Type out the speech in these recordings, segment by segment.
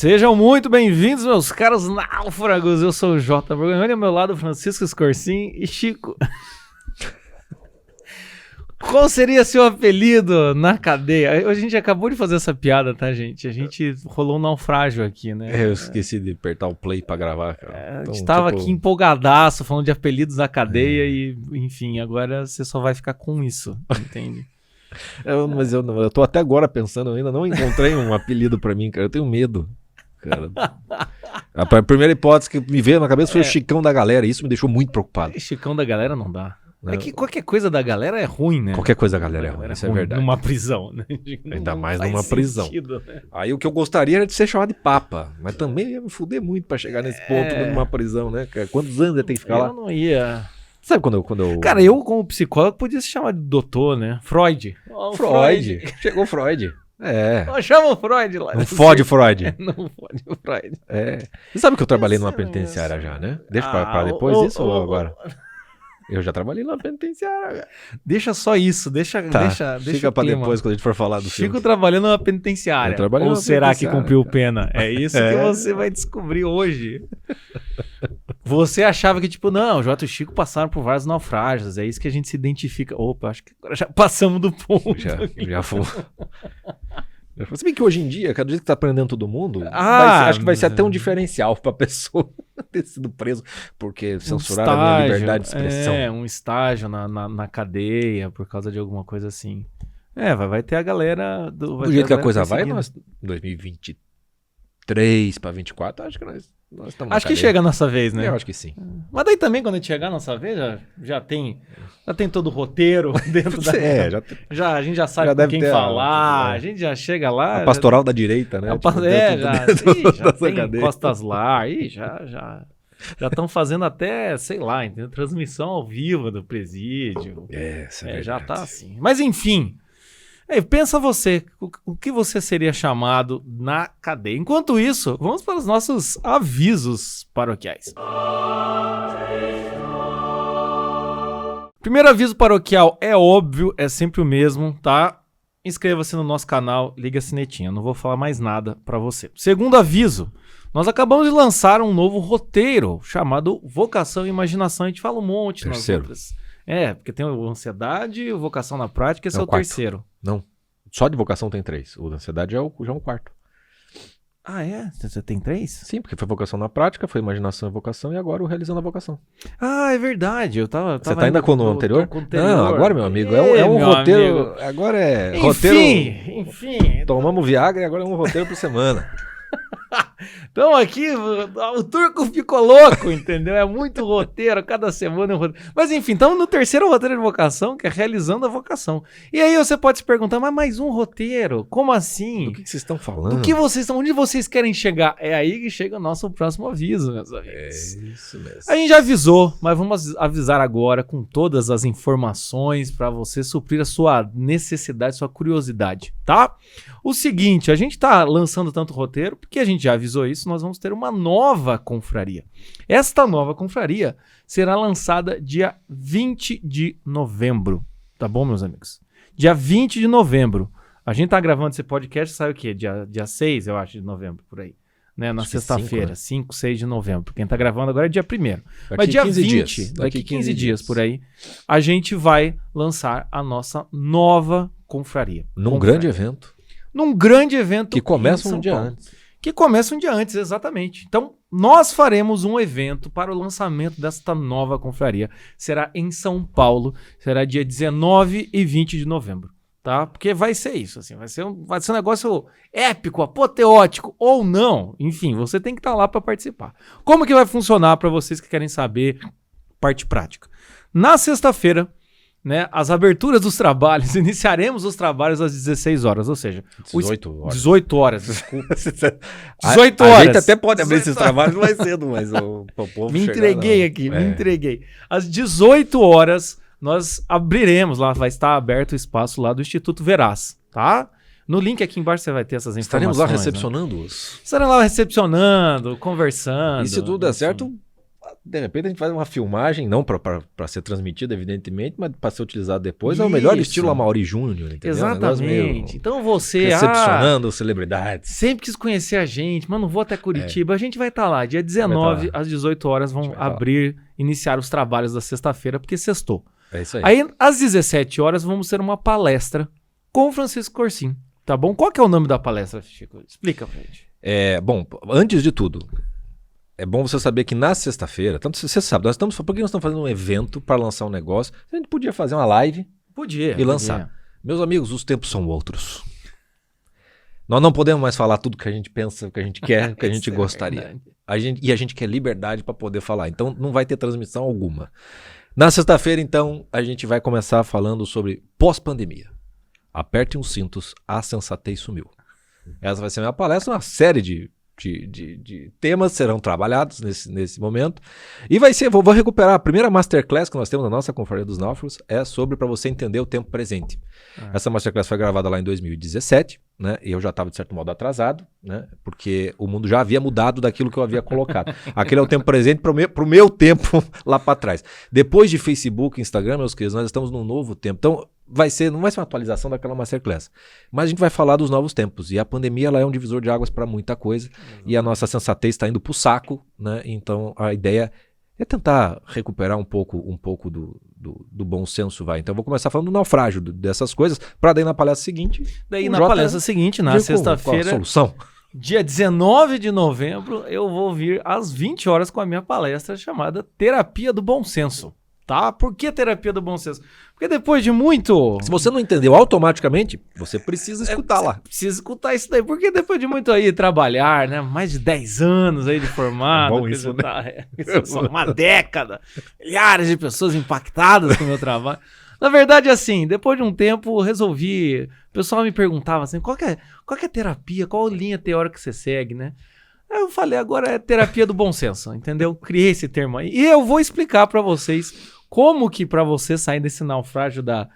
Sejam muito bem-vindos, meus caros náufragos. Eu sou o Jota Borgonhoni, ao meu lado Francisco Scorsin e Chico. Qual seria seu apelido na cadeia? A gente acabou de fazer essa piada, tá, gente? A gente rolou um naufrágio aqui, né? Eu esqueci de apertar o play pra gravar, cara. A gente tava aqui empolgadaço, falando de apelidos na cadeia e, enfim, agora você só vai ficar com isso, entende? Mas eu tô até agora pensando, eu ainda não encontrei um apelido pra mim, cara. Eu tenho medo, cara. A primeira hipótese que me veio na cabeça foi o Chicão da Galera, e isso me deixou muito preocupado. Chicão da Galera não dá. É que qualquer coisa da galera é ruim, né? Qualquer coisa da galera é ruim, isso é verdade. Numa prisão, né? Ainda mais numa prisão. Né? Aí o que eu gostaria era de ser chamado de Papa, mas também ia me fuder muito pra chegar nesse ponto numa prisão, né? Quantos anos eu tenho que ficar lá? Eu não ia... Sabe quando eu... Cara, eu como psicólogo podia se chamar de doutor, né? Freud. Oh, Freud. Chegou Freud. Chama o Freud lá. Não fode Freud. Não fode o Freud. Você sabe que eu trabalhei numa penitenciária já, né? Deixa pra depois isso ou agora? Eu já trabalhei na penitenciária. Deixa só isso, deixa fica pra depois quando a gente for falar do Chico filme. trabalhando na penitenciária. Ou será que cumpriu pena? É isso que você vai descobrir hoje. Você achava que, tipo, não, o Jota e o Chico passaram por vários naufrágios, é isso que a gente se identifica. Opa, acho que agora já passamos do ponto. Já fomos. Se bem que hoje em dia, cada dia que tá prendendo todo mundo, acho que vai ser até um diferencial pra pessoa ter sido preso, porque censuraram a minha liberdade de expressão. Um estágio na cadeia por causa de alguma coisa assim. Vai ter a galera... Do jeito que a coisa vai, nós, 2023 pra 2024, acho que nós estamos Acho que chega a nossa vez, né? Eu acho que sim. Mas daí também, quando a gente chegar a nossa vez, já tem todo o roteiro dentro da... a gente já sabe com quem falar, a gente já chega lá... A pastoral da direita, né? Já tem Costas Lar, já estão fazendo até, sei lá, entendeu? Transmissão ao vivo do presídio. Já tá assim. Mas enfim... pensa você, o que você seria chamado na cadeia. Enquanto isso, vamos para os nossos avisos paroquiais. Primeiro aviso paroquial é óbvio, é sempre o mesmo, tá? Inscreva-se no nosso canal, liga a sinetinha, não vou falar mais nada para você. Segundo aviso, nós acabamos de lançar um novo roteiro chamado Vocação e Imaginação. A gente fala um monte nas outras. Porque tem o Ansiedade, o Vocação na Prática, esse é o terceiro. Não, só de vocação tem 3. O da Ansiedade já é um quarto. Ah, é? Você tem 3? Sim, porque foi Vocação na Prática, foi Imaginação e Vocação, e agora o Realizando a Vocação. Ah, é verdade. Você tá ainda com o anterior? Não, agora, meu amigo, é um roteiro... Amigo. Agora é roteiro... Enfim. Tomamos Viagra e agora é um roteiro por semana. Então aqui, o turco ficou louco, entendeu? É muito roteiro, cada semana é um roteiro. Mas enfim, estamos no terceiro roteiro de vocação, que é Realizando a Vocação. E aí você pode se perguntar, mas mais um roteiro? Como assim? Do que vocês estão falando? Onde vocês querem chegar? É aí que chega o nosso próximo aviso, meus amigos. É isso mesmo. A gente já avisou, mas vamos avisar agora com todas as informações para você suprir a sua necessidade, sua curiosidade, tá? O seguinte, a gente tá lançando tanto roteiro, porque a gente já avisou isso, nós vamos ter uma nova confraria. Esta nova confraria será lançada dia 20 de novembro, tá bom, meus amigos? Dia 20 de novembro. A gente tá gravando esse podcast, sabe o quê? Dia 6, eu acho, de novembro, por aí. Né? Na sexta-feira, 5, 6 de novembro. Quem tá gravando agora é dia 1º. Mas dia 20, daqui 15 dias por aí, a gente vai lançar a nossa nova confraria. Num grande evento. Num grande evento que começa um dia antes. Que começa um dia antes, exatamente. Então, nós faremos um evento para o lançamento desta nova confraria. Será em São Paulo, será dia 19 e 20 de novembro, tá? Porque vai ser isso, assim, vai ser um negócio épico, apoteótico ou não. Enfim, você tem que estar lá para participar. Como que vai funcionar para vocês que querem saber parte prática? Na sexta-feira, né, as aberturas dos trabalhos, iniciaremos os trabalhos às 16 horas, ou seja... 18 horas, desculpa. 18 horas. A gente até pode abrir esses trabalhos mais cedo, mas o povo me entreguei. Às 18 horas, nós abriremos lá, vai estar aberto o espaço lá do Instituto Veraz, tá? No link aqui embaixo você vai ter essas informações. Estaremos lá recepcionando-os? Estaremos lá recepcionando, conversando. E se tudo der certo... De repente a gente faz uma filmagem, não para ser transmitida, evidentemente, mas para ser utilizado depois. É o melhor estilo Amaury Júnior, entendeu? Exatamente. Então você... Recepcionando celebridades. Sempre quis conhecer a gente, mas não vou até Curitiba. A gente vai estar lá, dia 19, às 18 horas, vão iniciar os trabalhos da sexta-feira, porque sextou. É isso aí. Aí, às 17 horas, vamos ter uma palestra com o Francisco Corsim, tá bom? Qual que é o nome da palestra, Chico? Explica pra gente. Bom, antes de tudo... É bom você saber que na sexta-feira, tanto você sabe, por que nós estamos fazendo um evento para lançar um negócio? A gente podia fazer uma live e lançar. Meus amigos, os tempos são outros. Nós não podemos mais falar tudo que a gente pensa, que a gente quer, que a gente gostaria. A gente quer liberdade para poder falar. Então não vai ter transmissão alguma. Na sexta-feira, então, a gente vai começar falando sobre pós-pandemia. Apertem os cintos, a sensatez sumiu. Essa vai ser a minha palestra, uma série de temas serão trabalhados nesse momento. E vai ser, vou recuperar a primeira masterclass que nós temos na nossa Confraria dos Náufragos, é sobre para você entender o tempo presente. Essa masterclass foi gravada lá em 2017, né? E eu já estava de certo modo atrasado, né? Porque o mundo já havia mudado daquilo que eu havia colocado. Aquele é o tempo presente pro meu tempo lá para trás. Depois de Facebook, Instagram, meus queridos, nós estamos num novo tempo. Então, não vai ser uma atualização daquela masterclass, mas a gente vai falar dos novos tempos, e a pandemia ela é um divisor de águas para muita coisa, e a nossa sensatez está indo pro saco, né? Então a ideia é tentar recuperar um pouco do bom senso, vai. Então eu vou começar falando do naufrágio, dessas coisas, para daí na palestra seguinte... Daí na palestra seguinte, na sexta-feira... solução. Dia 19 de novembro, eu vou vir às 20 horas com a minha palestra chamada Terapia do Bom Senso. Tá? Por que terapia do bom senso? Porque depois de muito... Se você não entendeu automaticamente, você precisa escutar lá. Precisa escutar isso daí, porque depois de muito aí trabalhar, né? Mais de 10 anos aí de formado. Bom isso, né? Uma década. Milhares de pessoas impactadas com o meu trabalho. Na verdade, assim, depois de um tempo, resolvi... O pessoal me perguntava assim, qual que é a terapia? Qual linha teórica que você segue, né? Aí eu falei, agora é terapia do bom senso, entendeu? Criei esse termo aí. E eu vou explicar pra vocês como que pra você sair desse naufrágio da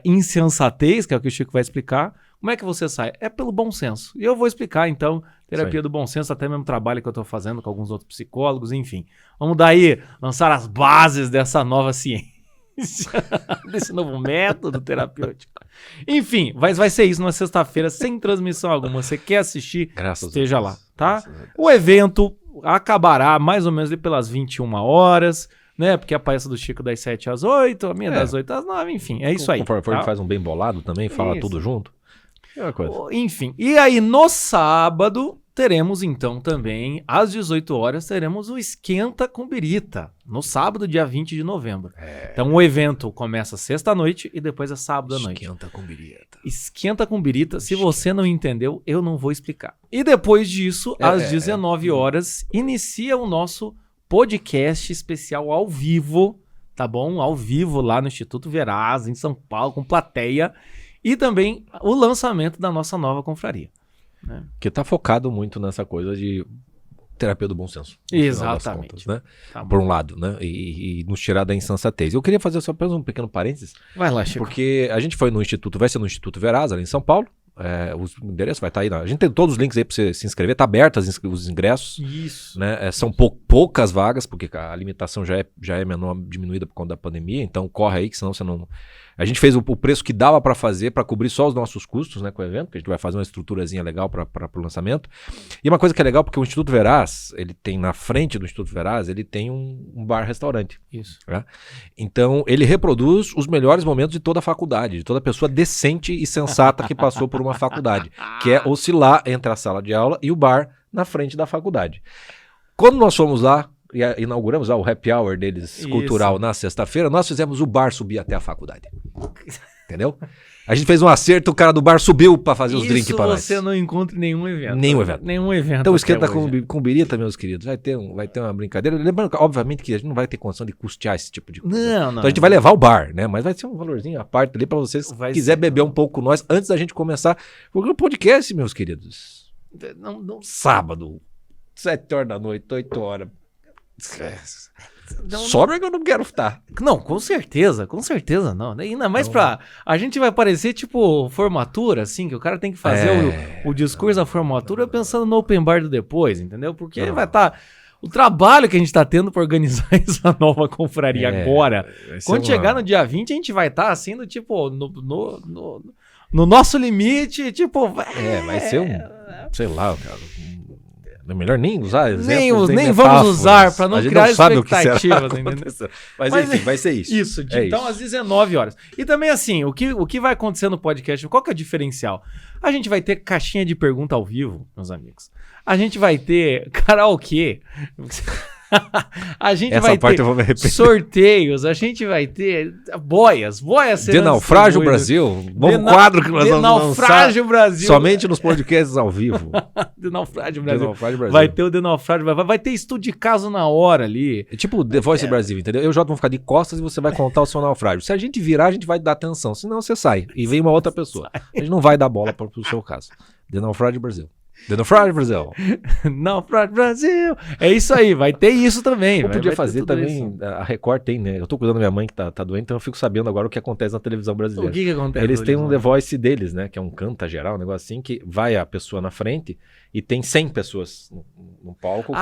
insensatez, que é o que o Chico vai explicar, como é que você sai? É pelo bom senso. E eu vou explicar, então, terapia do bom senso, até mesmo trabalho que eu tô fazendo com alguns outros psicólogos, enfim. Vamos daí lançar as bases dessa nova ciência, desse novo método terapêutico. Enfim, vai ser isso na sexta-feira, sem transmissão alguma. Você quer assistir, esteja lá, tá? O evento acabará mais ou menos ali pelas 21 horas, né? Porque a palestra do Chico das 7 às 8, a minha das 8 às 9, enfim, é isso aí. Conforme tá? faz um bem bolado também, fala tudo junto. É uma coisa. Enfim, e aí no sábado teremos então também, às 18 horas, teremos o Esquenta com Birita, no sábado, dia 20 de novembro. Então o evento começa sexta-noite e depois é sábado à noite. Esquenta com Birita. Esquenta com Birita. Se você não entendeu, eu não vou explicar. E depois disso, às 19 horas, inicia o nosso podcast especial ao vivo, tá bom? Ao vivo lá no Instituto Veraz, em São Paulo, com plateia. E também o lançamento da nossa nova confraria. Né? Que tá focado muito nessa coisa de terapia do bom senso. Exatamente. Contas, né? Tá por um lado, né? E nos tirar da insensatez. Eu queria fazer só apenas um pequeno parênteses. Vai lá, Chico. Porque a gente foi no Instituto, vai ser no Instituto Veraz, ali em São Paulo. O endereço vai estar aí. A gente tem todos os links aí para você se inscrever. Tá aberto os ingressos. Isso. Né? São poucas vagas, porque a limitação já é menor, diminuída por conta da pandemia. Então corre aí, que senão você não... A gente fez o preço que dava para fazer, para cobrir só os nossos custos, né, com o evento, que a gente vai fazer uma estruturazinha legal para o lançamento. E uma coisa que é legal, porque o Instituto Veraz, ele tem na frente do Instituto Veraz, ele tem um bar-restaurante. Isso. Né? Então, ele reproduz os melhores momentos de toda a faculdade, de toda pessoa decente e sensata que passou por uma faculdade, que é oscilar entre a sala de aula e o bar na frente da faculdade. Quando nós fomos lá, e inauguramos o happy hour deles cultural na sexta-feira, nós fizemos o bar subir até a faculdade. Entendeu? A gente fez um acerto, o cara do bar subiu para fazer os drinks para nós. Isso você não encontra em nenhum evento. Nenhum evento. Então esquenta com Birita, meus queridos. Vai ter uma brincadeira. Lembrando, obviamente, que a gente não vai ter condição de custear esse tipo de coisa. Não. Então a gente vai levar o bar, né? Mas vai ser um valorzinho à parte ali para vocês, se quiser beber um pouco com nós antes da gente começar. Porque o podcast, meus queridos, sábado, 7 horas da noite, 8 horas. Sobra que eu não quero estar. Não, com certeza não. Ainda mais a gente vai parecer tipo formatura, assim, que o cara tem que fazer o discurso da formatura pensando no open bar do depois, entendeu? Porque vai estar O trabalho que a gente tá tendo pra organizar essa nova confraria agora. Quando chegar no dia 20, a gente vai estar assim, tipo, no nosso limite, tipo... vai ser sei lá, cara... É melhor nem usar exemplos, nem vamos usar para não criar expectativas. Mas enfim, vai ser isso. Isso, então às 19 horas. E também assim, o que vai acontecer no podcast, qual que é o diferencial? A gente vai ter caixinha de pergunta ao vivo, meus amigos. A gente vai ter karaokê. A gente vai ter sorteios, a gente vai ter boias De Naufrágio Brasil. Bom quadro que nós vamos Naufrágio Brasil. Somente nos podcasts ao vivo. De Naufrágio Brasil. Vai ter o De Naufrágio Brasil. Vai ter estudo de caso na hora ali. É tipo The Voice Brasil, entendeu? Eu e o Jota vamos ficar de costas e você vai contar o seu naufrágio. Se a gente virar, a gente vai dar atenção. Senão você sai e vem uma outra pessoa. A gente não vai dar bola pro seu caso. The Naufrágio Brasil. The Naufrágio Brasil. Naufrágio Brasil. É isso aí, vai ter isso também. Eu podia fazer também, isso. A Record tem, né? Eu tô cuidando da minha mãe que tá doente, então eu fico sabendo agora o que acontece na televisão brasileira. O que acontece? Eles têm um The Voice deles, né? Que é um canta geral, um negócio assim, que vai a pessoa na frente e tem 100 pessoas no palco.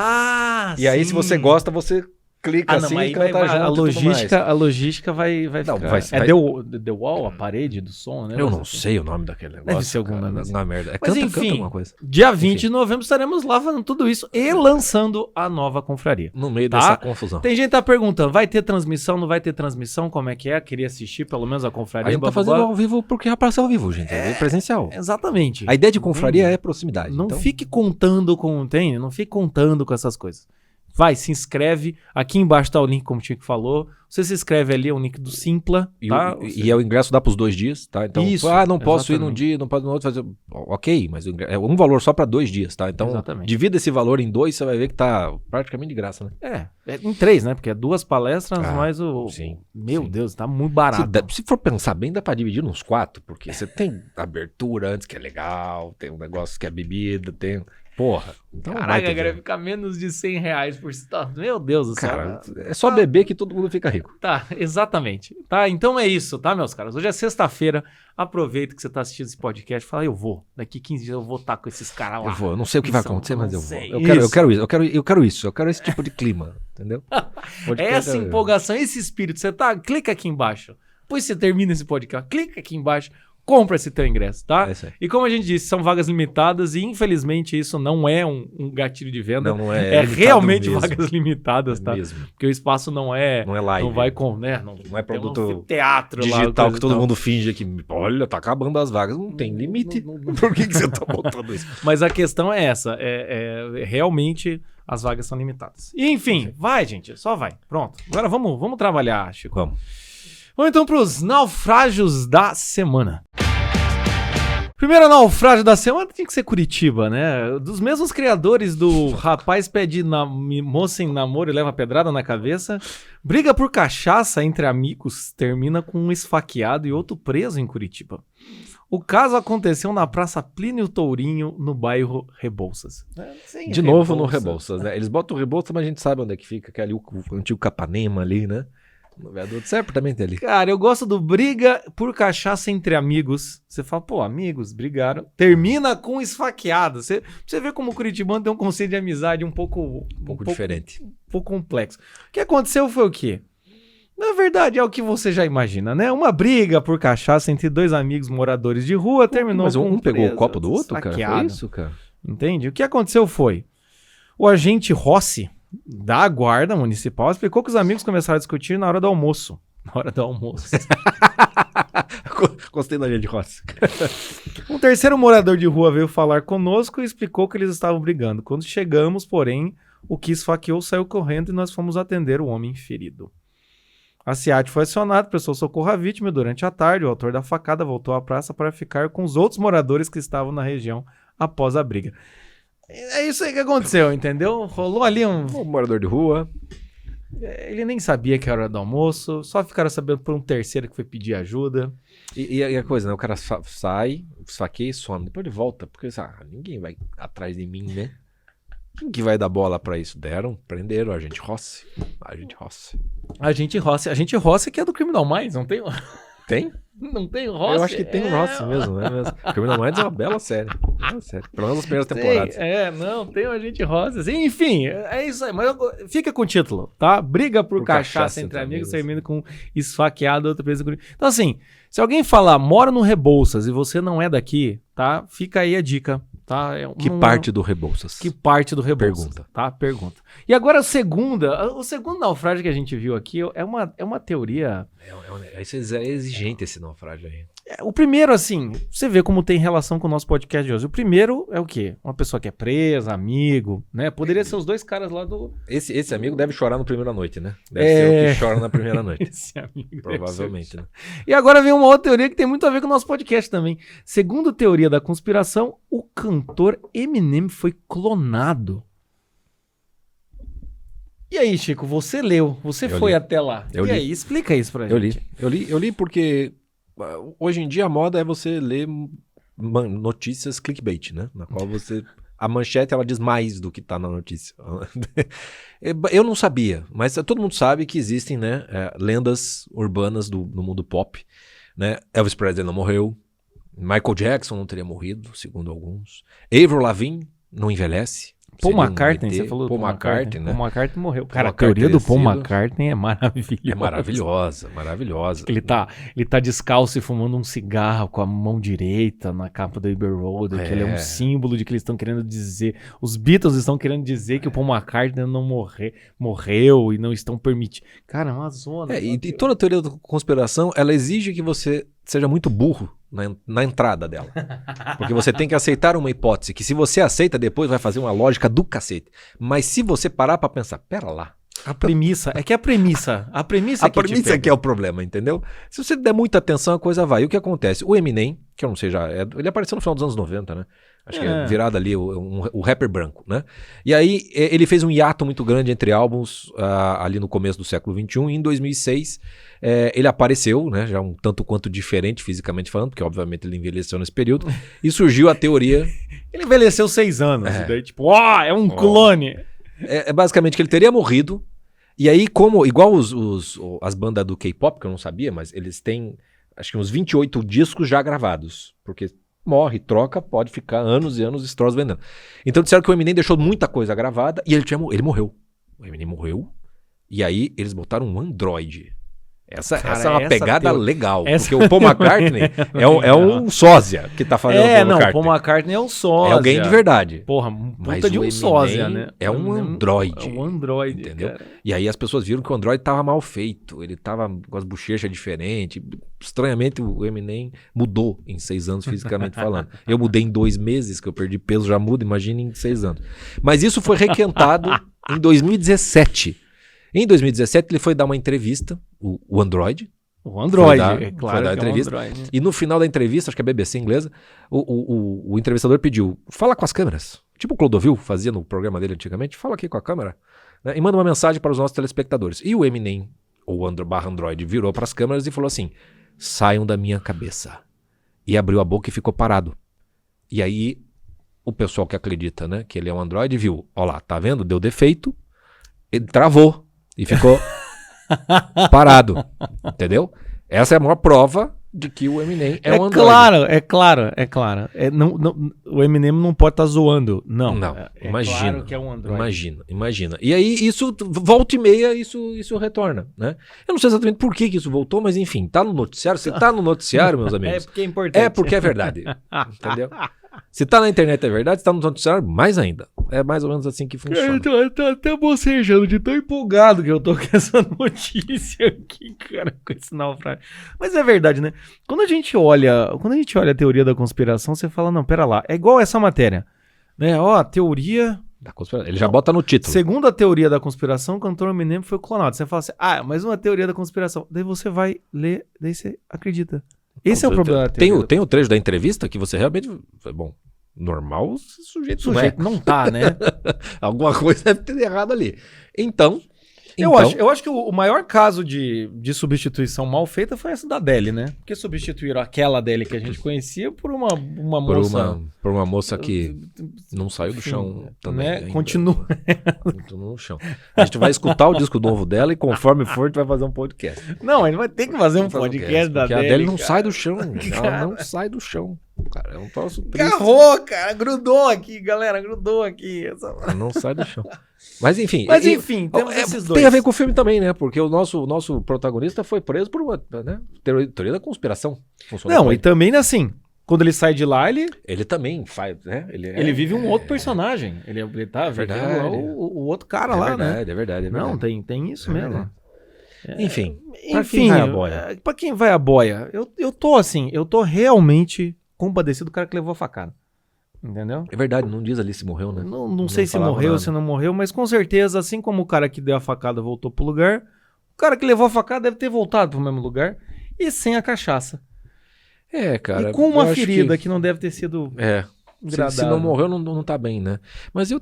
E aí, se você gosta, você... clica assim e canta junto. A logística vai ficar. The Wall, a parede do som, né? Eu não sei o nome daquele negócio. Deve ser alguma coisa. Uma merda. Mas enfim, alguma coisa. Dia 20 de novembro estaremos lá fazendo tudo isso e lançando a nova confraria. No meio dessa confusão. Tem gente que tá perguntando, vai ter transmissão, não vai ter transmissão? Como é que é? Queria assistir pelo menos a confraria. A gente tá fazendo ao vivo porque é pra ser ao vivo, gente. É presencial. Exatamente. A ideia de confraria é proximidade. Não fique contando com... Não fique contando com essas coisas. Vai, se inscreve. Aqui embaixo tá o link, como o Chico falou. Você se inscreve ali, é o link do Simpla. Tá? E o ingresso dá pros 2 dias, tá? Então, isso, não posso ir num dia, não posso no outro fazer. Ok, mas é um valor só para 2 dias, tá? Então, divida esse valor em 2, você vai ver que tá praticamente de graça, né? Em 3, né? Porque é 2 palestras, mais o. Sim. Meu Deus, tá muito barato. Se for pensar bem, dá para dividir nos 4, porque você tem abertura antes, que é legal, tem um negócio que é bebida, tem. Porra. Então caraca, cara, fica menos de R$100 por cidade. Meu Deus do céu. Cara, é só beber que todo mundo fica rico. Tá, exatamente. Tá, então é isso, tá, meus caras? Hoje é sexta-feira. Aproveita que você tá assistindo esse podcast. Fala, eu vou. Daqui 15 dias eu vou estar com esses caras lá. Eu não sei o que vai acontecer, mas eu vou. Eu quero esse tipo de clima, entendeu? Essa empolgação, esse espírito. Você tá, clica aqui embaixo. Depois você termina esse podcast, clica aqui embaixo. Compra esse teu ingresso, tá? E como a gente disse, são vagas limitadas e infelizmente isso não é um gatilho de venda. Não é. É realmente mesmo. Vagas limitadas, tá? Mesmo. Porque o espaço não é live. Não vai com, né? Não é produto teatro digital lá, que todo mundo finge que, olha, tá acabando as vagas. Não tem limite. Por que você tá botando isso? Mas a questão é essa. Realmente as vagas são limitadas. E enfim, vai, gente. Só vai. Pronto. Agora vamos trabalhar, Chico. Vamos então para os naufrágios da semana. Primeiro naufrágio da semana tinha que ser Curitiba, né? Dos mesmos criadores do rapaz pede moça em namoro e leva pedrada na cabeça. Briga por cachaça entre amigos termina com um esfaqueado e outro preso em Curitiba. O caso aconteceu na Praça Plínio Tourinho, no bairro Rebouças. De novo no Rebouças, né? Eles botam o Rebouças, mas a gente sabe onde é que fica, que é ali o antigo Capanema ali, né? No viaduto, certamente ali. Cara, eu gosto do briga por cachaça entre amigos. Você fala, pô, amigos, brigaram. Termina com esfaqueado. Você vê como o curitibano tem um conceito de amizade um pouco diferente. Um pouco complexo. O que aconteceu foi o quê? Na verdade, é o que você já imagina, né? Uma briga por cachaça entre 2 amigos moradores de rua terminou mas com um pegou o copo do outro, cara? Foi isso, cara? Entende? O que aconteceu foi... O agente Rossi, da Guarda Municipal, explicou que os amigos começaram a discutir na hora do almoço. Na hora do almoço. Gostei da gente, Rossi. Um terceiro morador de rua veio falar conosco e explicou que eles estavam brigando. Quando chegamos, porém, o que esfaqueou saiu correndo e nós fomos atender o homem ferido. A SEAT foi acionada, prestou socorro à vítima. Durante a tarde, o autor da facada voltou à praça para ficar com os outros moradores que estavam na região após a briga. É isso aí que aconteceu, entendeu? Rolou ali um morador de rua. Ele nem sabia que era hora do almoço, só ficaram sabendo por um terceiro que foi pedir ajuda. E a coisa, né? O cara sai, esfaqueia e some. Depois ele volta, porque ninguém vai atrás de mim, né? Quem que vai dar bola pra isso? Prenderam, Agente Rossi que é do Criminal Minds, não tem? Tem? Não tem Rossi? Eu acho que tem o Rossi mesmo, né? Criminal Minds é uma bela série. Pelo menos as primeiras temporadas. Não, tem o Agente Rossi. Assim, enfim, é isso aí. Mas fica com o título, tá? Briga por cachaça entre amigos, termina com esfaqueado, outra presa com... Então, assim, se alguém falar, mora no Rebouças e você não é daqui, tá? Fica aí a dica. Tá? Que parte do Rebouças? Que parte do Rebouças? Pergunta. Tá? Pergunta. E agora o segundo naufrágio que a gente viu aqui é uma teoria... É exigente esse naufrágio aí. O primeiro, assim, você vê como tem relação com o nosso podcast de hoje. O primeiro é o quê? Uma pessoa que é presa, amigo, né? Poderia ser os dois caras lá do... Esse amigo deve chorar na primeira noite, né? Deve ser o que chora na primeira noite. Esse amigo provavelmente, né? E agora vem uma outra teoria que tem muito a ver com o nosso podcast também. Segundo teoria da conspiração, o cantor Eminem foi clonado. E aí, Chico, você leu, você foi até lá. E aí, explica isso pra gente. Eu li porque hoje em dia a moda é você ler notícias clickbait, né? Na qual a manchete ela diz mais do que tá na notícia. Eu não sabia, mas todo mundo sabe que existem, né, lendas urbanas no mundo pop, né? Elvis Presley não morreu, Michael Jackson não teria morrido, segundo alguns. Avril Lavigne não envelhece. Paul McCartney, você falou Paul McCartney, né? Paul McCartney morreu. Cara, a teoria do Paul McCartney é maravilhosa. É maravilhosa. Ele tá descalço e fumando um cigarro com a mão direita na capa do Abbey Road, que ele é um símbolo de que eles estão querendo dizer, os Beatles estão querendo dizer que o Paul McCartney não morreu e não estão permitindo. Cara, é uma zona. E toda a teoria da conspiração, ela exige que você seja muito burro na entrada dela. Porque você tem que aceitar uma hipótese, que se você aceita, depois vai fazer uma lógica do cacete. Mas se você parar pra pensar, pera lá. A premissa que é o problema, entendeu? Se você der muita atenção, a coisa vai. E o que acontece? O Eminem, que eu não sei ele apareceu no final dos anos 90, né? Acho que é virado ali o rapper branco, né? E aí ele fez um hiato muito grande entre álbuns ali no começo do século XXI. E em 2006 ele apareceu, né? Já um tanto quanto diferente fisicamente falando, porque obviamente ele envelheceu nesse período. E surgiu a teoria... Ele envelheceu 6 anos. E daí tipo, é um clone. É basicamente que ele teria morrido. E aí, igual as bandas do K-pop, que eu não sabia, mas eles têm acho que uns 28 discos já gravados. Porque morre, troca, pode ficar anos e anos Strauss vendendo. Então disseram que o Eminem deixou muita coisa gravada e ele morreu. O Eminem morreu. E aí eles botaram um Android. Essa é uma pegada legal. Porque o Paul McCartney é um sósia que tá fazendo o Paul McCartney. O Paul McCartney é um sósia. É alguém de verdade. Porra, puta de um sósia, né? É um Android. É um Android, entendeu? Cara. E aí as pessoas viram que o Android tava mal feito. Ele tava com as bochechas diferentes. Estranhamente, o Eminem mudou em 6 anos, fisicamente falando. Eu mudei em 2 meses, que eu perdi peso, já muda. Imagina em 6 anos. Mas isso foi requentado em 2017. Em 2017, ele foi dar uma entrevista, o Android. O Android, é claro. Foi dar entrevista. E no final da entrevista, acho que é BBC inglesa, o entrevistador pediu, fala com as câmeras. Tipo o Clodovil fazia no programa dele antigamente, fala aqui com a câmera, né, e manda uma mensagem para os nossos telespectadores. E o Eminem, ou Android, virou para as câmeras e falou assim, saiam da minha cabeça. E abriu a boca e ficou parado. E aí, o pessoal que acredita, né, que ele é um Android, viu, ó lá, tá vendo? Deu defeito, ele travou. E ficou parado, entendeu? Essa é a maior prova de que o Eminem é um Android. É claro. O Eminem não pode estar zoando, não. Imagina. Claro que é um Android. Imagina. E aí, isso, volta e meia, isso retorna, né? Eu não sei exatamente por que isso voltou, mas enfim, tá no noticiário. Se tá no noticiário, meus amigos... É porque é importante. É porque é verdade, entendeu? Se tá na internet é verdade, se tá no noticiário, mais ainda. É mais ou menos assim que funciona. Eu tô até bocejando de tão empolgado que eu tô com essa notícia aqui, cara, com esse naufrágio. Mas é verdade, né? Quando a gente olha a teoria da conspiração, você fala, não, pera lá, é igual essa matéria, né? Ó, a teoria... da conspiração. Ele já bota no título. Segundo a teoria da conspiração, o cantor Eminem foi clonado. Você fala assim, mais uma teoria da conspiração. Daí você vai ler, daí você acredita. Esse é o problema da teoria. Tem o trecho da entrevista que você realmente... Bom, normal, o sujeito não tá, né? Alguma coisa deve ter errado ali. Então, Eu acho que o maior caso de substituição mal feita foi essa da Adele, né? Porque substituíram aquela Adele que a gente conhecia por uma moça... Por uma moça que não saiu do chão também. Né? Ainda. Continua no chão. A gente vai escutar o disco novo dela e conforme for, a gente vai fazer um podcast. Não, a gente vai ter que fazer um podcast da Adele. Porque a Adele não sai do chão. Ela não sai do chão. Cara, é um troço triste. Garrou, cara. Grudou aqui, galera. Grudou aqui. Ela não sai do chão. Mas enfim. Temos esses dois. Tem a ver com o filme também, né? Porque o nosso protagonista foi preso por uma teoria da conspiração. Não, e também assim... Quando ele sai de lá, ele também faz, né? Ele vive um outro personagem. Ele tá vivendo lá o outro cara lá, né? É verdade. Não, tem isso mesmo. Enfim, pra quem vai a boia? Pra quem vai a boia, eu tô realmente compadecido do cara que levou a facada. Entendeu? É verdade, não diz ali se morreu, né? Não sei se morreu ou se não morreu, mas com certeza, assim como o cara que deu a facada voltou pro lugar, o cara que levou a facada deve ter voltado pro mesmo lugar e sem a cachaça. Cara. E com uma ferida que não deve ter sido se não morreu, não tá bem, né? Mas eu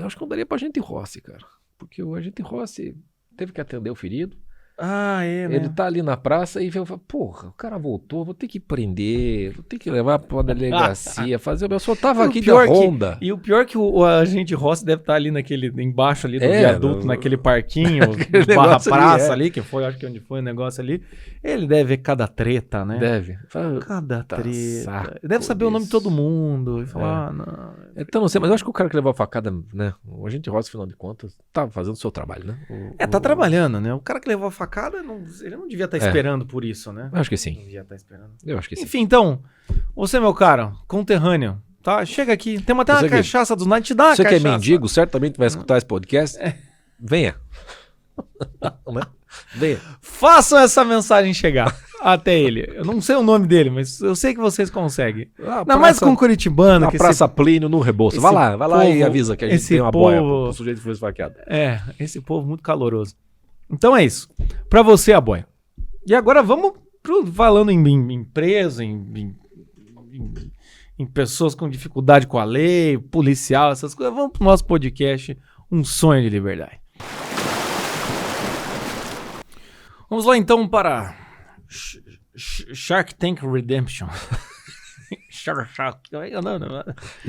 acho que eu daria pra Agente Rossi, cara. Porque o Agente Rossi teve que atender o ferido. Né? Ele tá ali na praça e eu falo, porra, o cara voltou, vou ter que prender, vou ter que levar pra delegacia, fazer. Eu só tava aqui de ronda. E o pior é que o Agente Rossi deve estar ali embaixo ali do viaduto, naquele parquinho, barra praça ali, que foi, acho que onde foi o negócio ali. Ele deve ver cada treta, né? Deve. Cada treta. Deve saber o nome de todo mundo e falar, não. Então não sei, mas eu acho que o cara que levou a facada, né? O Agente Rossi, afinal de contas, tá fazendo o seu trabalho, né? Tá trabalhando, né? O cara que levou a facada, ele não devia estar esperando por isso, né? Eu acho que sim. Não devia estar esperando. Eu acho que sim. Enfim, então, você, meu cara, conterrâneo, tá? Chega aqui. Tem até uma cachaça dos Night, te dá uma cachaça. Você que é mendigo, certamente vai escutar esse podcast. Venha. Venha. Façam essa mensagem chegar até ele. Eu não sei o nome dele, mas eu sei que vocês conseguem. Ainda mais com o curitibano. Na Praça Plínio, no Rebouças. Vai lá e avisa que a gente tem uma boia pro sujeito que foi esfaqueado. Esse povo muito caloroso. Então é isso. Pra você, a boia. E agora vamos falando em preso, em pessoas com dificuldade com a lei, policial, essas coisas. Vamos pro nosso podcast, Um Sonho de Liberdade. Vamos lá então para Shark Tank Redemption.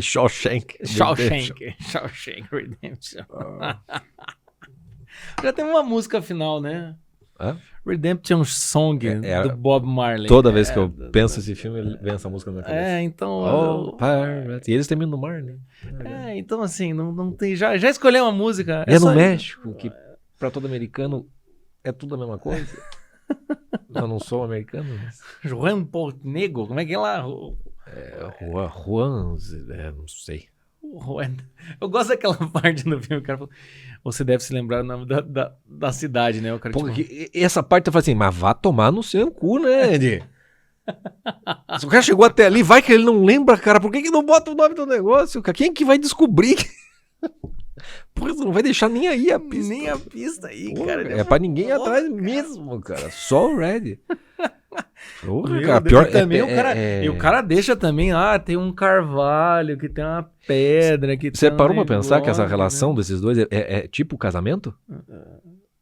Shawshank Redemption. Já tem uma música final, né? Redemption Song do Bob Marley. Toda vez que eu penso nesse filme, vem essa música na minha cabeça. Então... E eles terminam no mar, né? Então assim, não tem... Já escolheu uma música... É no México, que pra todo americano é tudo a mesma coisa. Eu não sou americano. Mas... Juan Pornego, como é que é lá? Juan, não sei. Eu gosto daquela parte do filme, o cara falou, você deve se lembrar o nome da cidade, né? O cara, essa parte eu falo assim, mas vá tomar no seu cu, né, Andy? Se o cara chegou até ali, vai que ele não lembra, cara, por que não bota o nome do negócio? Quem que vai descobrir? Porra, você não vai deixar nem aí a pista. Nem a pista aí, cara. É pra ninguém ir atrás mesmo, cara. Só o Red. Porra, cara, pior também E o cara deixa também, tem um carvalho, que tem uma pedra, que você parou pra pensar que essa relação desses dois é tipo casamento?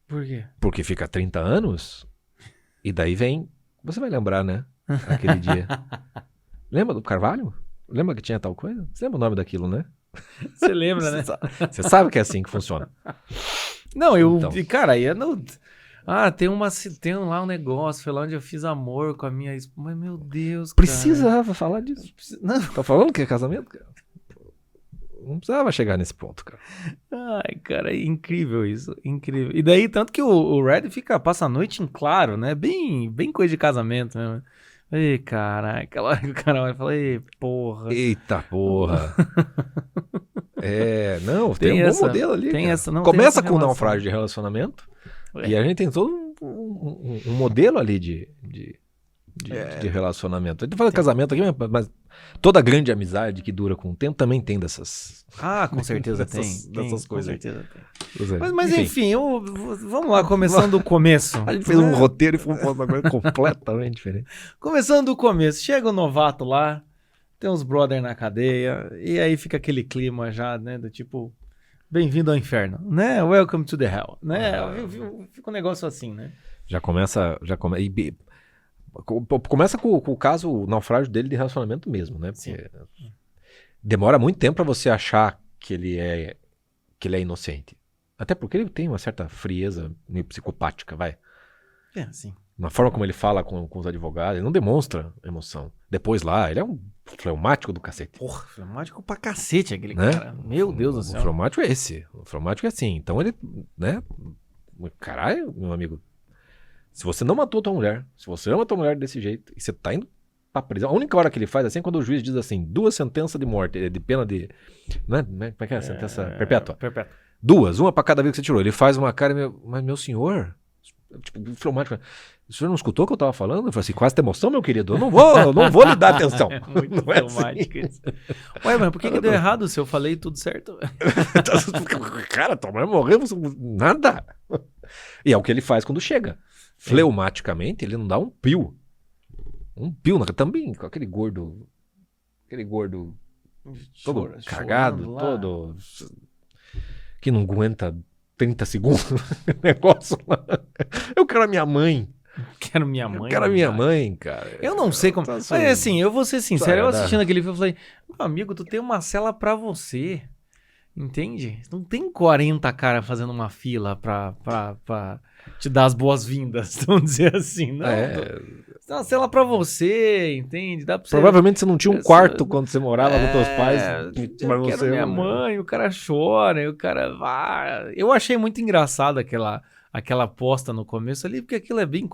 Por quê? Porque fica 30 anos e daí vem... Você vai lembrar, né? Aquele dia. Lembra do carvalho? Lembra que tinha tal coisa? Você lembra o nome daquilo, né? Você lembra, né? Você sabe que é assim que funciona. Não, cara, aí tem lá um negócio, foi lá onde eu fiz amor com a minha esposa. Mas, meu Deus, precisava falar disso. Não. Tá falando que é casamento, cara? Não precisava chegar nesse ponto, cara. Ai, cara, é incrível isso, incrível. E daí, tanto que o Red passa a noite em claro, né? Bem coisa de casamento mesmo. Ei, caraca, aquela hora que o cara vai falar, ei, porra. Eita, porra. Não, tem um bom modelo ali. Começa com o naufrágio de relacionamento e a gente tem todo um modelo ali de relacionamento. A gente fala casamento aqui, mas toda grande amizade que dura com o tempo também tem dessas... com certeza dessas coisas. Com certeza tem. Mas enfim, vamos lá, começando do começo. A gente fez um roteiro e fomos falar uma coisa completamente diferente. Começando do começo, chega o novato lá, tem uns brother na cadeia, e aí fica aquele clima já, né, do tipo... Bem-vindo ao inferno, né? Welcome to the hell, né? Fica um negócio assim, né? Começa com o caso, o naufrágio dele de relacionamento mesmo, né? Sim. Demora muito tempo pra você achar que ele é inocente. Até porque ele tem uma certa frieza meio psicopática, vai. Sim. Na forma como ele fala com os advogados, ele não demonstra emoção. Depois lá, ele é um fleumático do cacete. Porra, fleumático pra cacete aquele né? cara. Meu Deus do céu. O fleumático é esse. O fleumático é assim. Então ele, né? Caralho, meu amigo. Se você não matou tua mulher, se você ama tua mulher desse jeito, e você tá indo pra prisão, a única hora que ele faz assim é quando o juiz diz assim, 2 sentenças de morte, de pena de... Não é? Como é que é? Sentença perpétua. Perpétua. 2, uma pra cada vez que você tirou. Ele faz uma cara, mas meu senhor... Tipo, o fleumático, o senhor não escutou o que eu tava falando? Eu falei assim, quase tem emoção, meu querido? Eu não vou lhe dar atenção. Muito não é fleumático isso. Ué, mas por que deu errado se eu falei tudo certo? Cara, tua mulher morreu, nada. E é o que ele faz quando chega. Fleumaticamente, ele não dá um pio. Também com aquele gordo todo cagado, todo... que não aguenta 30 segundos. Negócio lá. Eu quero a minha mãe. Quero minha mãe. Eu quero a minha mãe, cara. Eu não sei como... Mas assim, eu vou ser sincero, eu assistindo aquele filme, eu falei, meu amigo, tu tem uma cela pra você. Entende? Não tem 40 caras fazendo uma fila pra te dar as boas-vindas, vamos dizer assim. Não, tem uma cela pra você, entende? Dá pra Provavelmente você não tinha um quarto quando você morava com teus pais. Eu quero minha mãe, o cara chora, o cara vai... Eu achei muito engraçado aquela aposta no começo ali, porque aquilo é bem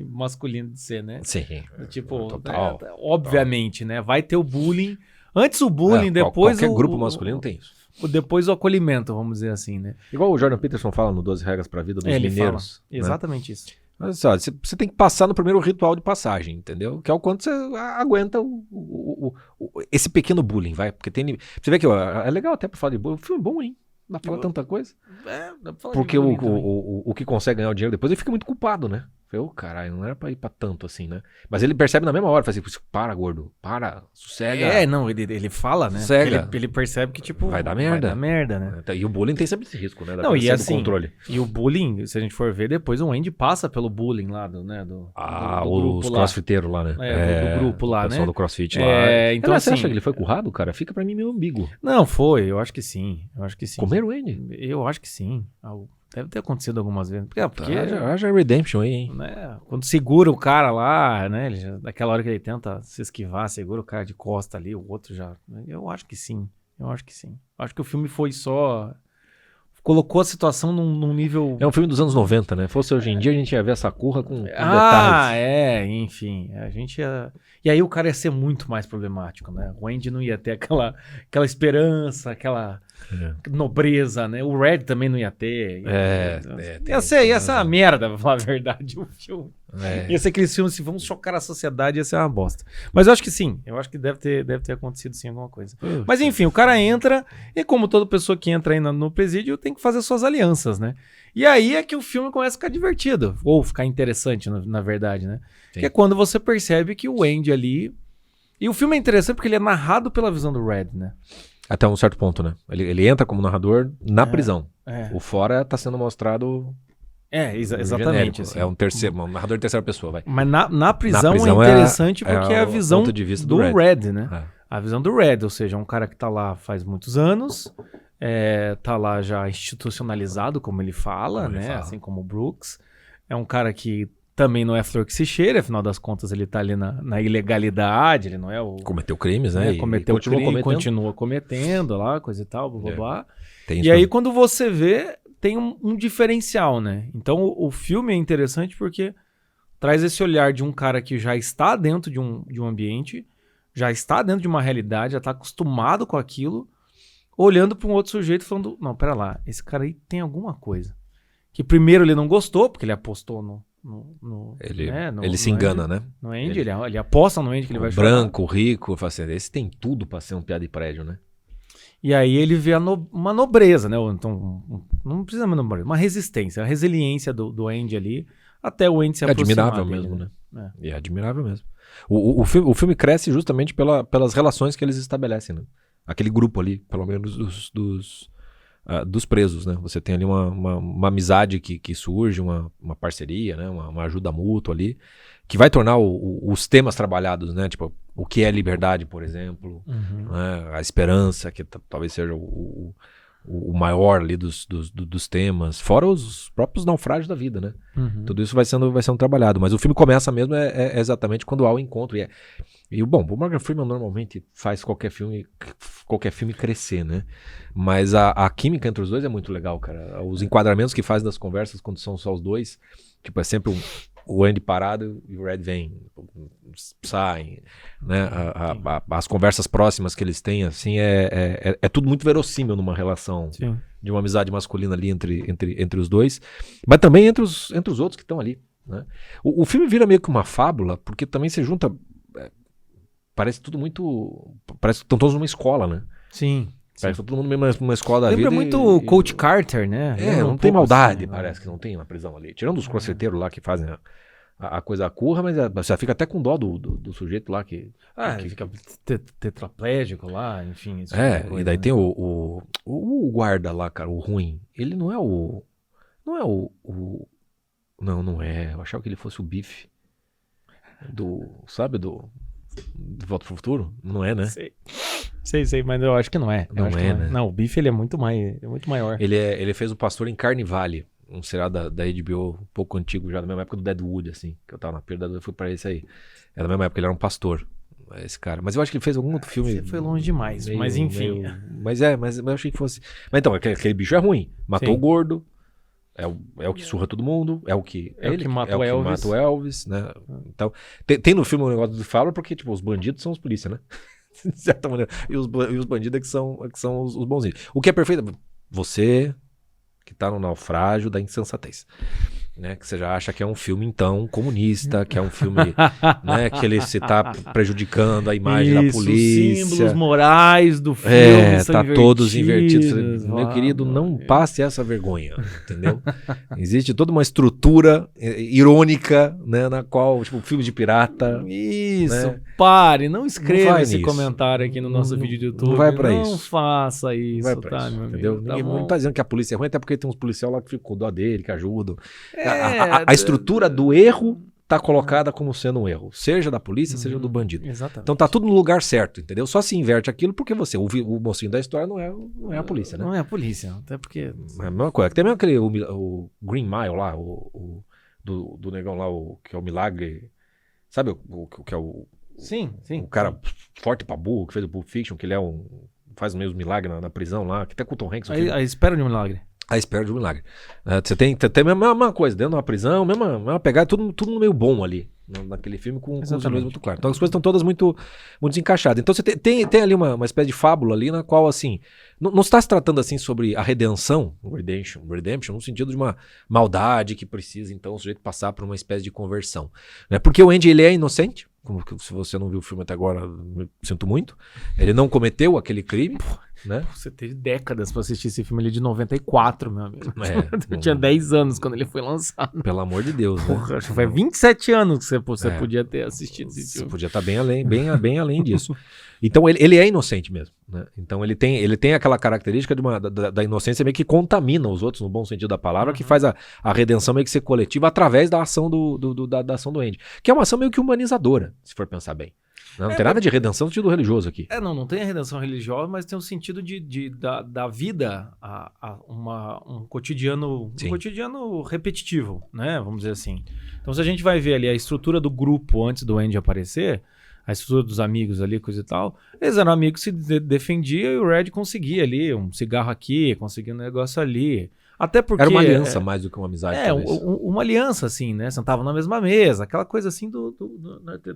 masculino de ser, né? Sim. Tipo, total. Obviamente, né? Vai ter o bullying. Antes o bullying, depois qualquer grupo masculino tem isso. Depois o acolhimento, vamos dizer assim, né? Igual o Jordan Peterson fala no 12 Regras pra Vida dos Mineiros. Fala exatamente isso. Mas, olha, você tem que passar no primeiro ritual de passagem, entendeu? Que é o quanto você aguenta esse pequeno bullying, vai. Porque tem... Você vê que é legal até pra falar de bullying. O filme é bom, hein? Dá pra falar tanta coisa. Dá pra falar porque de bullying o que consegue ganhar o dinheiro depois, ele fica muito culpado, né? Caralho, não era pra ir pra tanto assim, né? Mas ele percebe na mesma hora, fala assim, para, gordo, para, sossega. Não, ele fala, né? Sossega. Ele percebe que, tipo, vai dar merda, né? E o bullying tem sempre esse risco, né? Não, e assim, do controle. E o bullying, se a gente for ver, depois o Andy passa pelo bullying lá do grupo os crossfiteiros lá, né? Do grupo lá, né? O pessoal do crossfit lá. Então, você acha que ele foi currado, cara? Fica pra mim meio ambíguo. Não, foi, eu acho que sim. Comeram o Andy? Eu acho que sim. Deve ter acontecido algumas vezes. Porque haja Redemption aí, hein? Né, quando segura o cara lá, né? Naquela hora que ele tenta se esquivar, segura o cara de costa ali, o outro já. Eu acho que sim. Acho que o filme foi só. Colocou a situação num nível. É um filme dos anos 90, né? Fosse hoje em dia, a gente ia ver essa curra com detalhes. Enfim. A gente ia. E aí o cara ia ser muito mais problemático, né? O Andy não ia ter aquela esperança, aquela nobreza, né? O Red também não ia ter. Ia ser uma merda, pra falar a verdade, o filme. Ia ser aqueles filmes assim, vamos chocar a sociedade, ia ser uma bosta. Mas eu acho que sim, eu acho que deve ter acontecido sim alguma coisa. Mas enfim, o cara entra, e como toda pessoa que entra aí no presídio, tem que fazer suas alianças, né? E aí é que o filme começa a ficar divertido, ou ficar interessante, na verdade, né? Sim. Que é quando você percebe que o Andy ali... E o filme é interessante porque ele é narrado pela visão do Red, né? Até um certo ponto, né? Ele entra como narrador na prisão. O fora tá sendo mostrado... exatamente. Assim. É um narrador de terceira pessoa, vai. Mas na prisão é interessante porque é a visão de vista do Red, né? A visão do Red, ou seja, um cara que tá lá faz muitos anos, tá lá já institucionalizado, como ele fala, né? Assim como o Brooks. É um cara que também não é flor que se cheira, afinal das contas ele tá ali na ilegalidade, ele não é o... Cometeu crimes, né? Cometeu crime, continua cometendo lá, coisa e tal, blá, blá, blá. E aí quando você vê, tem um diferencial, né? Então o filme é interessante porque traz esse olhar de um cara que já está dentro de um ambiente, já está dentro de uma realidade, já está acostumado com aquilo, olhando para um outro sujeito falando, não, pera lá, esse cara aí tem alguma coisa. Que primeiro ele não gostou, porque ele apostou ele se engana, né? No Andy, ele aposta no Andy que ele vai chorar. Branco, rico, esse tem tudo pra ser um piada de prédio, né? E aí ele vê uma nobreza, né? Então, não precisa uma nobreza, uma resistência, a resiliência do Andy ali, até o Andy se aproximar. É admirável mesmo, né? É admirável mesmo. O filme cresce justamente pelas relações que eles estabelecem, né? Aquele grupo ali, pelo menos dos presos, né? Você tem ali uma amizade que surge, uma parceria, né? Uma ajuda mútua ali, que vai tornar os temas trabalhados, né? Tipo, o que é liberdade, por exemplo, né? A esperança, que talvez seja o maior ali dos temas, fora os próprios naufrágios da vida, né? Tudo isso vai sendo trabalhado, mas o filme começa mesmo exatamente quando há o encontro, o Morgan Freeman normalmente faz qualquer filme crescer, né? Mas a química entre os dois é muito legal, cara. Os enquadramentos que faz das conversas quando são só os dois, tipo, é sempre o Andy parado e o Red vem, saem, né? As conversas próximas que eles têm, assim, é tudo muito verossímil numa relação. Sim. De uma amizade masculina ali entre os dois, mas também entre os outros que estão ali, né? O filme vira meio que uma fábula, porque também se junta... Parece tudo muito... Parece que estão todos numa escola, né? Sim. Parece que todo mundo mesmo numa escola da vida. Lembra muito Coach Carter, né? Não tem maldade, assim, parece que não tem na prisão ali. Tirando os crossfiteiros lá que fazem a coisa curra, mas você fica até com dó do sujeito lá que fica tetraplégico lá, enfim. E daí tem o guarda lá, cara, o ruim. Ele não é o... Não é. Eu achava que ele fosse o Bife. Sabe, do De Volta pro Futuro? Não é, né? Sei, mas eu acho que não é. Não é, né? Não, o Bife ele é muito maior. Ele fez o Pastor em Carnivale, um seriado da HBO, um pouco antigo já, da mesma época do Deadwood, assim, que eu tava na perda, eu fui pra esse aí. Era da mesma época, ele era um pastor, esse cara. Mas eu acho que ele fez algum outro filme... Você foi longe demais, mas enfim. Mas eu achei que fosse... Mas então, aquele bicho é ruim. Matou o gordo, é o que surra todo mundo, é o que mata o Elvis, né? Então, tem no filme um negócio do Fowler, porque, tipo, os bandidos são os polícia, né? De certa maneira. E os bandidos que são os bonzinhos. O que é perfeito, você que tá no naufrágio da insensatez, né? Que você já acha que é um filme, então, comunista, que é um filme, né? Que ele se tá prejudicando a imagem da polícia. Os símbolos morais do filme tá todos invertidos. Meu querido, não passe essa vergonha, entendeu? Existe toda uma estrutura irônica, né? Na qual, tipo, filme de pirata. Isso, né? pare, não escreva esse comentário aqui no nosso vídeo do YouTube. Não vai pra isso. Não faça isso, vai pra tá, isso, meu entendeu? amigo? Ninguém não tá dizendo que a polícia é ruim, até porque tem uns policiais lá que ficam com dó dele, que ajudam. A estrutura do erro tá colocada como sendo um erro, seja da polícia, seja do bandido. Exatamente. Então tá tudo no lugar certo, entendeu? Só se inverte aquilo porque o mocinho da história não é a polícia, né? Não é a polícia, até porque... É a mesma coisa. Tem mesmo aquele o Green Mile lá, do negão lá, que é o milagre, sabe o que é o... Sim. O cara forte pra burro, que fez o Pulp Fiction, que ele faz o mesmo milagre na prisão lá, que até com o Tom Hanks. A espera de um milagre. A espera de um milagre. Você tem a mesma coisa, dentro de uma prisão, mesma pegada, tudo no meio bom ali, naquele filme com os vilões muito claros. Então as coisas estão todas muito encaixadas. Então você tem ali uma espécie de fábula ali, na qual, assim, não está se tratando assim sobre a redenção, redemption, no sentido de uma maldade que precisa, então, o sujeito passar por uma espécie de conversão. Né? Porque o Andy, ele é inocente, como se você não viu o filme até agora, sinto muito. Ele não cometeu aquele crime, né? Você teve décadas pra assistir esse filme, ele é de 94, meu amigo. Eu tinha 10 anos quando ele foi lançado. Pelo amor de Deus, né? Porra, acho que foi 27 anos que você podia ter assistido esse filme. Você podia estar bem além disso. Então ele é inocente mesmo, né? Então ele tem aquela característica da inocência meio que contamina os outros, no bom sentido da palavra, que faz a redenção meio que ser coletiva através da ação da ação do Andy. Que é uma ação meio que humanizadora, se for pensar bem. Não tem nada de redenção no sentido religioso aqui. Não tem a redenção religiosa, mas tem o sentido da vida um cotidiano, um cotidiano repetitivo, né? Vamos dizer assim. Então, se a gente vai ver ali a estrutura do grupo antes do Andy aparecer, a estrutura dos amigos ali, coisa e tal, eles eram amigos que se defendiam e o Red conseguia ali um cigarro aqui, conseguia um negócio ali. Até porque... Era uma aliança mais do que uma amizade. Uma aliança, assim, né? Sentavam na mesma mesa, aquela coisa assim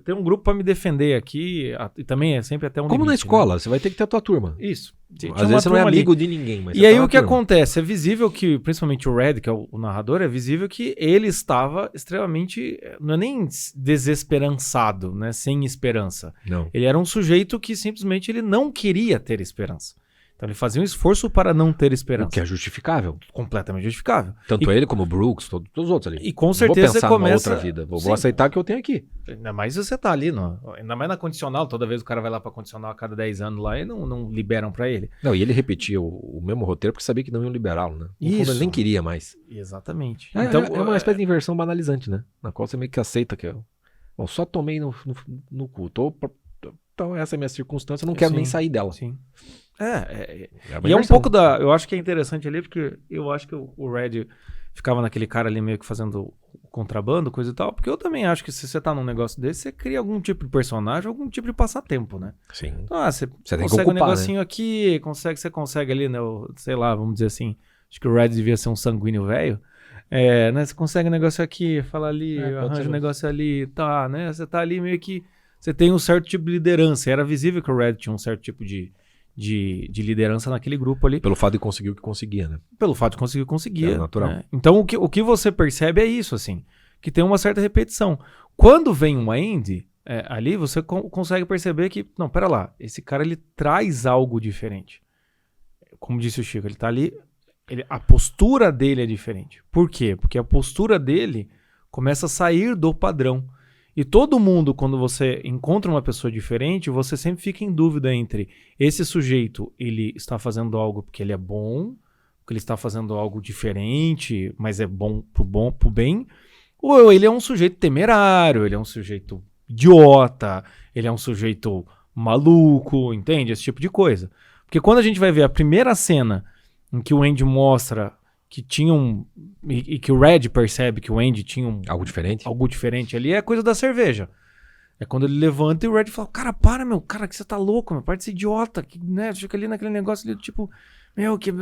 tem um grupo pra me defender aqui, e também é sempre até um Como limite, na escola, né? Você vai ter que ter a tua turma. Isso. Às vezes você não é amigo de ninguém, mas e aí o que acontece? É visível que, principalmente o Red, que é o narrador, é visível que ele estava extremamente, não é nem desesperançado, né? Sem esperança. Não. Ele era um sujeito que simplesmente ele não queria ter esperança. Então ele fazia um esforço para não ter esperança. O que é justificável. Completamente justificável. Tanto ele como o Brooks, todos os outros ali. E com certeza você começa... outra vida. Vou aceitar o que eu tenho aqui. Ainda mais se você tá ali, ainda mais na condicional. Toda vez o cara vai lá pra condicional a cada 10 anos lá e não liberam pra ele. Não, e ele repetia o mesmo roteiro porque sabia que não iam liberá-lo, né? Isso. Ele nem queria mais. Exatamente. Então, é uma espécie de inversão banalizante, né? Na qual você meio que aceita que... Bom, só tomei no cu. Então essa é a minha circunstância, eu não quero nem sair dela. Sim. E é um pouco da... Eu acho que é interessante ali, porque eu acho que o Red ficava naquele cara ali meio que fazendo contrabando, coisa e tal, porque eu também acho que se você tá num negócio desse, você cria algum tipo de personagem, algum tipo de passatempo, né? Sim. Então, você tem consegue que ocupar, um negocinho, né? Aqui, você consegue ali, né? Sei lá, vamos dizer assim, acho que o Red devia ser um sanguíneo velho, né? Você consegue um negócio aqui, fala ali, arranja um negócio ali, tá, né? Você tá ali meio que... Você tem um certo tipo de liderança. Era visível que o Red tinha um certo tipo de liderança naquele grupo ali. Pelo fato de conseguir o que conseguia, né? Pelo fato de conseguir o que conseguia. É natural. Né? Então o que você percebe é isso, assim, que tem uma certa repetição. Quando vem um Andy ali, você consegue perceber que, não, pera lá, esse cara ele traz algo diferente. Como disse o Chico, ele tá ali, a postura dele é diferente. Por quê? Porque a postura dele começa a sair do padrão. E todo mundo, quando você encontra uma pessoa diferente, você sempre fica em dúvida entre esse sujeito, ele está fazendo algo porque ele é bom, porque ele está fazendo algo diferente, mas é bom pro bem, ou ele é um sujeito temerário, ele é um sujeito idiota, ele é um sujeito maluco, entende? Esse tipo de coisa. Porque quando a gente vai ver a primeira cena em que o Andy mostra que tinha e que o Red percebe que o Andy tinha algo diferente ali, é coisa da cerveja. É quando ele levanta e o Red fala, cara, para, meu, cara, que você tá louco, meu, para de ser idiota, que, né, fica ali naquele negócio ali, tipo, meu, que...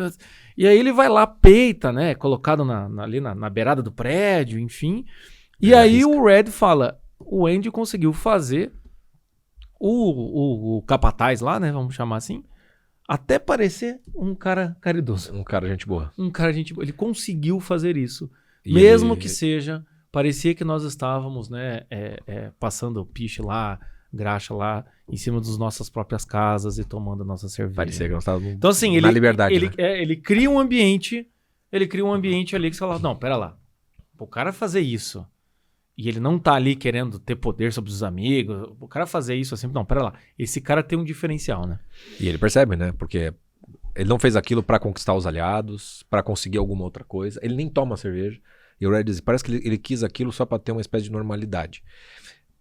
E aí ele vai lá, peita, né, colocado ali na beirada do prédio, enfim, e aí o Red fala, o Andy conseguiu fazer o capataz lá, né, vamos chamar assim, até parecer um cara caridoso. Um cara gente boa. Ele conseguiu fazer isso. E mesmo que seja, parecia que nós estávamos, né, passando piche lá, graxa lá, em cima das nossas próprias casas e tomando a nossa cerveja. Parecia que nós estávamos então, assim, na liberdade, né? Ele cria um ambiente, ali que você fala, não, pera lá, o cara fazer isso, e ele não tá ali querendo ter poder sobre os amigos, o cara fazer isso assim, não, pera lá, esse cara tem um diferencial, né? E ele percebe, né? Porque ele não fez aquilo pra conquistar os aliados, pra conseguir alguma outra coisa, ele nem toma cerveja, e o Red diz, parece que ele quis aquilo só pra ter uma espécie de normalidade.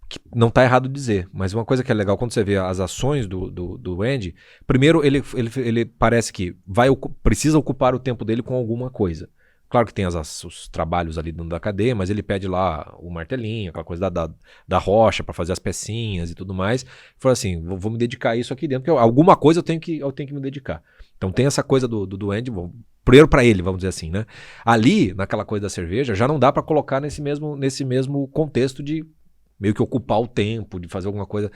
Que não tá errado dizer, mas uma coisa que é legal quando você vê as ações do Andy, primeiro ele parece que precisa ocupar o tempo dele com alguma coisa. Claro que tem os trabalhos ali dentro da cadeia, mas ele pede lá o martelinho, aquela coisa da rocha para fazer as pecinhas e tudo mais. Ele falou assim, vou me dedicar a isso aqui dentro, porque alguma coisa eu tenho que me dedicar. Então tem essa coisa do Andy, primeiro para ele, vamos dizer assim, né? Ali, naquela coisa da cerveja, já não dá para colocar nesse mesmo contexto de meio que ocupar o tempo, de fazer alguma coisa.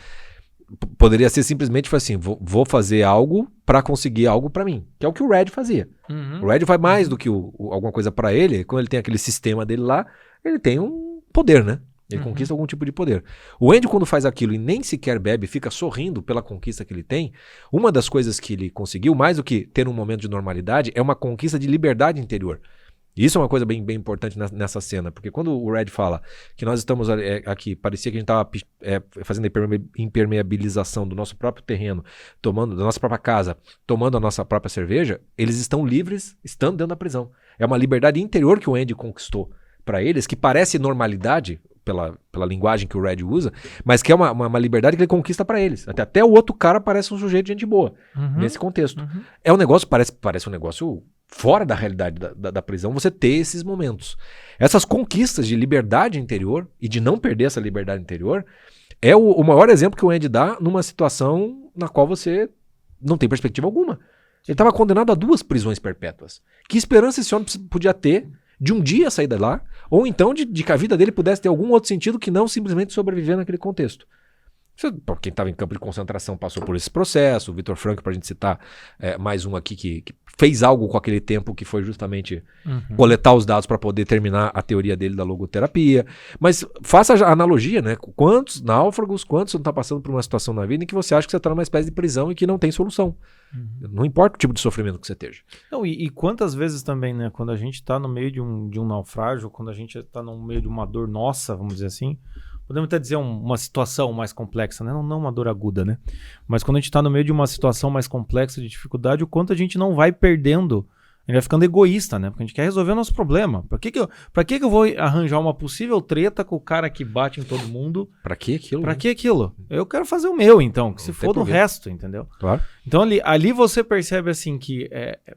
Poderia ser simplesmente assim, vou fazer algo pra conseguir algo pra mim, que é o que o Red fazia. Uhum. O Red vai mais do que alguma coisa pra ele, quando ele tem aquele sistema dele lá, ele tem um poder, né? Ele conquista algum tipo de poder. O Andy, quando faz aquilo e nem sequer bebe, fica sorrindo pela conquista que ele tem, uma das coisas que ele conseguiu, mais do que ter um momento de normalidade, é uma conquista de liberdade interior. E isso é uma coisa bem, bem importante nessa cena, porque quando o Red fala que nós estamos aqui, parecia que a gente estava fazendo a impermeabilização do nosso próprio terreno, da nossa própria casa, tomando a nossa própria cerveja, eles estão livres estando dentro da prisão. É uma liberdade interior que o Andy conquistou para eles, que parece normalidade, pela linguagem que o Red usa, mas que é uma liberdade que ele conquista para eles. Até o outro cara parece um sujeito de gente boa, nesse contexto. É um negócio, parece um negócio fora da realidade da prisão, você ter esses momentos. Essas conquistas de liberdade interior e de não perder essa liberdade interior é o maior exemplo que o Andy dá numa situação na qual você não tem perspectiva alguma. Ele estava condenado a 2 prisões perpétuas. Que esperança esse homem podia ter de um dia sair de lá, ou então de que a vida dele pudesse ter algum outro sentido que não simplesmente sobreviver naquele contexto. Quem estava em campo de concentração passou por esse processo. O Vitor Frankl, para a gente citar mais um aqui que fez algo com aquele tempo que foi justamente coletar os dados para poder terminar a teoria dele da logoterapia. Mas faça a analogia, né? Quantos náufragos, quantos você não está passando por uma situação na vida em que você acha que você está numa espécie de prisão e que não tem solução. Não importa o tipo de sofrimento que você esteja. Não, e quantas vezes também, né? Quando a gente está no meio de um naufrágio, quando a gente está no meio de uma dor nossa, vamos dizer assim, podemos até dizer uma situação mais complexa, né? Não uma dor aguda, né? Mas quando a gente está no meio de uma situação mais complexa de dificuldade, o quanto a gente não vai perdendo, a gente vai ficando egoísta, né? Porque a gente quer resolver o nosso problema. Pra que eu vou arranjar uma possível treta com o cara que bate em todo mundo? Pra que aquilo? Pra que aquilo? Eu quero fazer o meu, então, que se for o resto, entendeu? Claro. Então ali você percebe assim que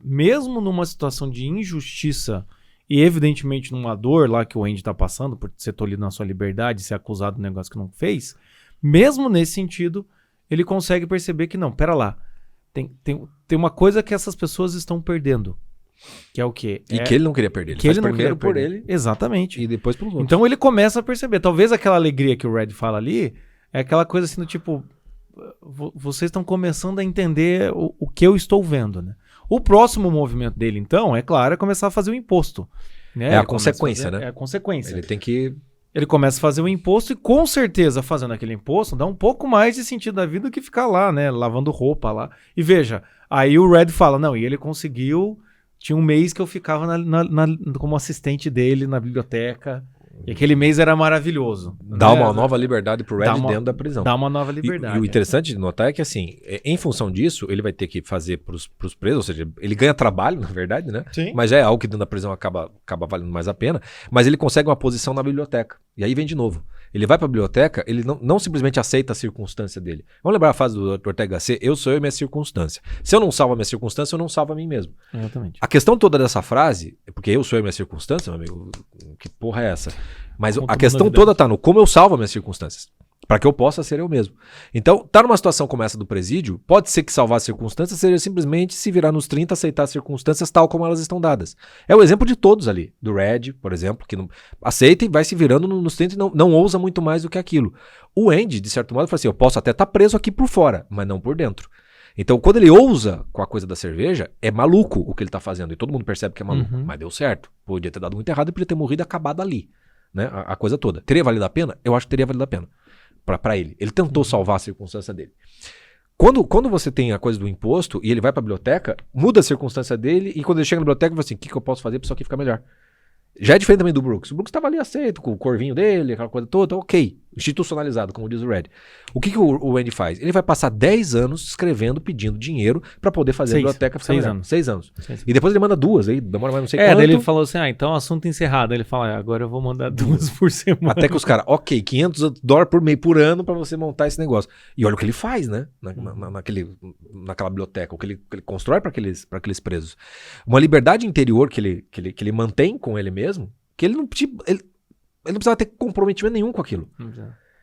mesmo numa situação de injustiça e evidentemente numa dor lá que o Andy tá passando, por ser tolhido na sua liberdade, ser acusado de um negócio que não fez, mesmo nesse sentido, ele consegue perceber que não, pera lá, tem uma coisa que essas pessoas estão perdendo, que é o quê? E que ele não queria perder. Ele que faz ele não primeiro queria por perder. ele. Exatamente. E depois pelos outros. Então ele começa a perceber, talvez aquela alegria que o Red fala ali, é aquela coisa assim do tipo, vocês estão começando a entender o que eu estou vendo, né? O próximo movimento dele, então, é claro, é começar a fazer o imposto. Né? É a consequência, né? É a consequência. Ele tem que... Ele começa a fazer o imposto e, com certeza, fazendo aquele imposto, dá um pouco mais de sentido da vida do que ficar lá, né? Lavando roupa lá. E veja, aí o Red fala, não, e ele conseguiu... Tinha um mês que eu ficava como assistente dele na biblioteca... E aquele mês era maravilhoso. Dá uma nova liberdade pro Red dentro da prisão. Dá uma nova liberdade. E o interessante de notar é que, assim, em função disso, ele vai ter que fazer pros presos, ou seja, ele ganha trabalho, na verdade, né? Sim. Mas é algo que dentro da prisão acaba valendo mais a pena. Mas ele consegue uma posição na biblioteca. E aí vem de novo. Ele vai pra biblioteca, ele não simplesmente aceita a circunstância dele. Vamos lembrar a frase do Ortega C? Eu sou eu e minha circunstância. Se eu não salvo a minha circunstância, eu não salvo a mim mesmo. Exatamente. A questão toda dessa frase, porque eu sou eu e minha circunstância, meu amigo, que porra é essa? Mas a questão toda tá no como eu salvo as minhas circunstâncias. Para que eu possa ser eu mesmo. Então, tá numa situação como essa do presídio, pode ser que salvar as circunstâncias seja simplesmente se virar nos 30, aceitar as circunstâncias tal como elas estão dadas. É o exemplo de todos ali. Do Red, por exemplo, que não aceita e vai se virando nos 30 e não ousa muito mais do que aquilo. O Andy, de certo modo, fala assim, eu posso até estar preso aqui por fora, mas não por dentro. Então, quando ele ousa com a coisa da cerveja, é maluco o que ele tá fazendo. E todo mundo percebe que é maluco. Mas deu certo. Podia ter dado muito errado e podia ter morrido e acabado ali. Né? A coisa toda. Teria valido a pena? Eu acho que teria valido a pena. Pra ele. Ele tentou salvar a circunstância dele. Quando você tem a coisa do imposto e ele vai pra biblioteca, muda a circunstância dele e quando ele chega na biblioteca, ele fala assim, o que eu posso fazer pra isso aqui ficar melhor? Já é diferente também do Brooks. O Brooks estava ali aceito, com o corvinho dele, aquela coisa toda, ok. Institucionalizado, como diz o Red. O que o Andy faz? Ele vai passar 10 anos escrevendo, pedindo dinheiro para poder fazer a biblioteca ficar melhor. 6 anos. E depois ele manda 2, aí demora mais não sei quanto. Daí ele falou assim, então assunto encerrado. Aí ele fala, agora eu vou mandar 2 por semana. Até que os caras, ok, $500 por ano para você montar esse negócio. E olha o que ele faz, né? Naquela biblioteca, o que ele constrói para aqueles presos. Uma liberdade interior que ele mantém com ele mesmo, que ele não precisava ter comprometimento nenhum com aquilo.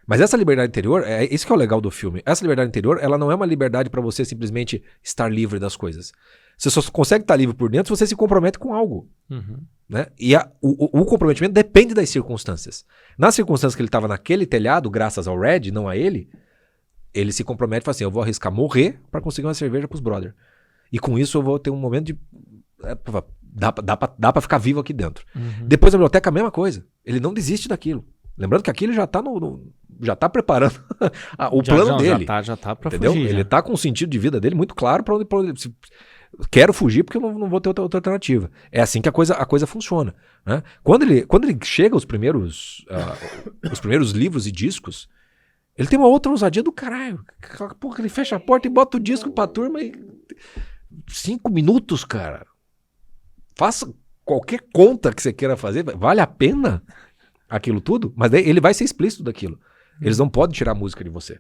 Mas essa liberdade interior, é isso que é o legal do filme. Essa liberdade interior, ela não é uma liberdade para você simplesmente estar livre das coisas. Você só consegue estar livre por dentro se você se compromete com algo. Né? E o comprometimento depende das circunstâncias. Nas circunstâncias que ele estava naquele telhado, graças ao Red, não a ele se compromete e fala assim, eu vou arriscar morrer para conseguir uma cerveja pros brother. E com isso eu vou ter um momento de... Dá pra ficar vivo aqui dentro. Depois da biblioteca, a mesma coisa. Ele não desiste daquilo. Lembrando que aqui ele já tá já tá preparando o plano dele. Já tá pra entendeu? fugir. Ele tá com o sentido de vida dele muito claro pra onde quero fugir porque eu não vou ter outra alternativa. É assim que a coisa funciona. Né? Quando ele chega aos primeiros livros e discos, ele tem uma outra ousadia do caralho. Porra, ele fecha a porta e bota o disco pra turma e... 5 minutos, cara. Faça qualquer conta que você queira fazer, vale a pena aquilo tudo? Mas daí ele vai ser explícito daquilo. Eles não podem tirar a música de você.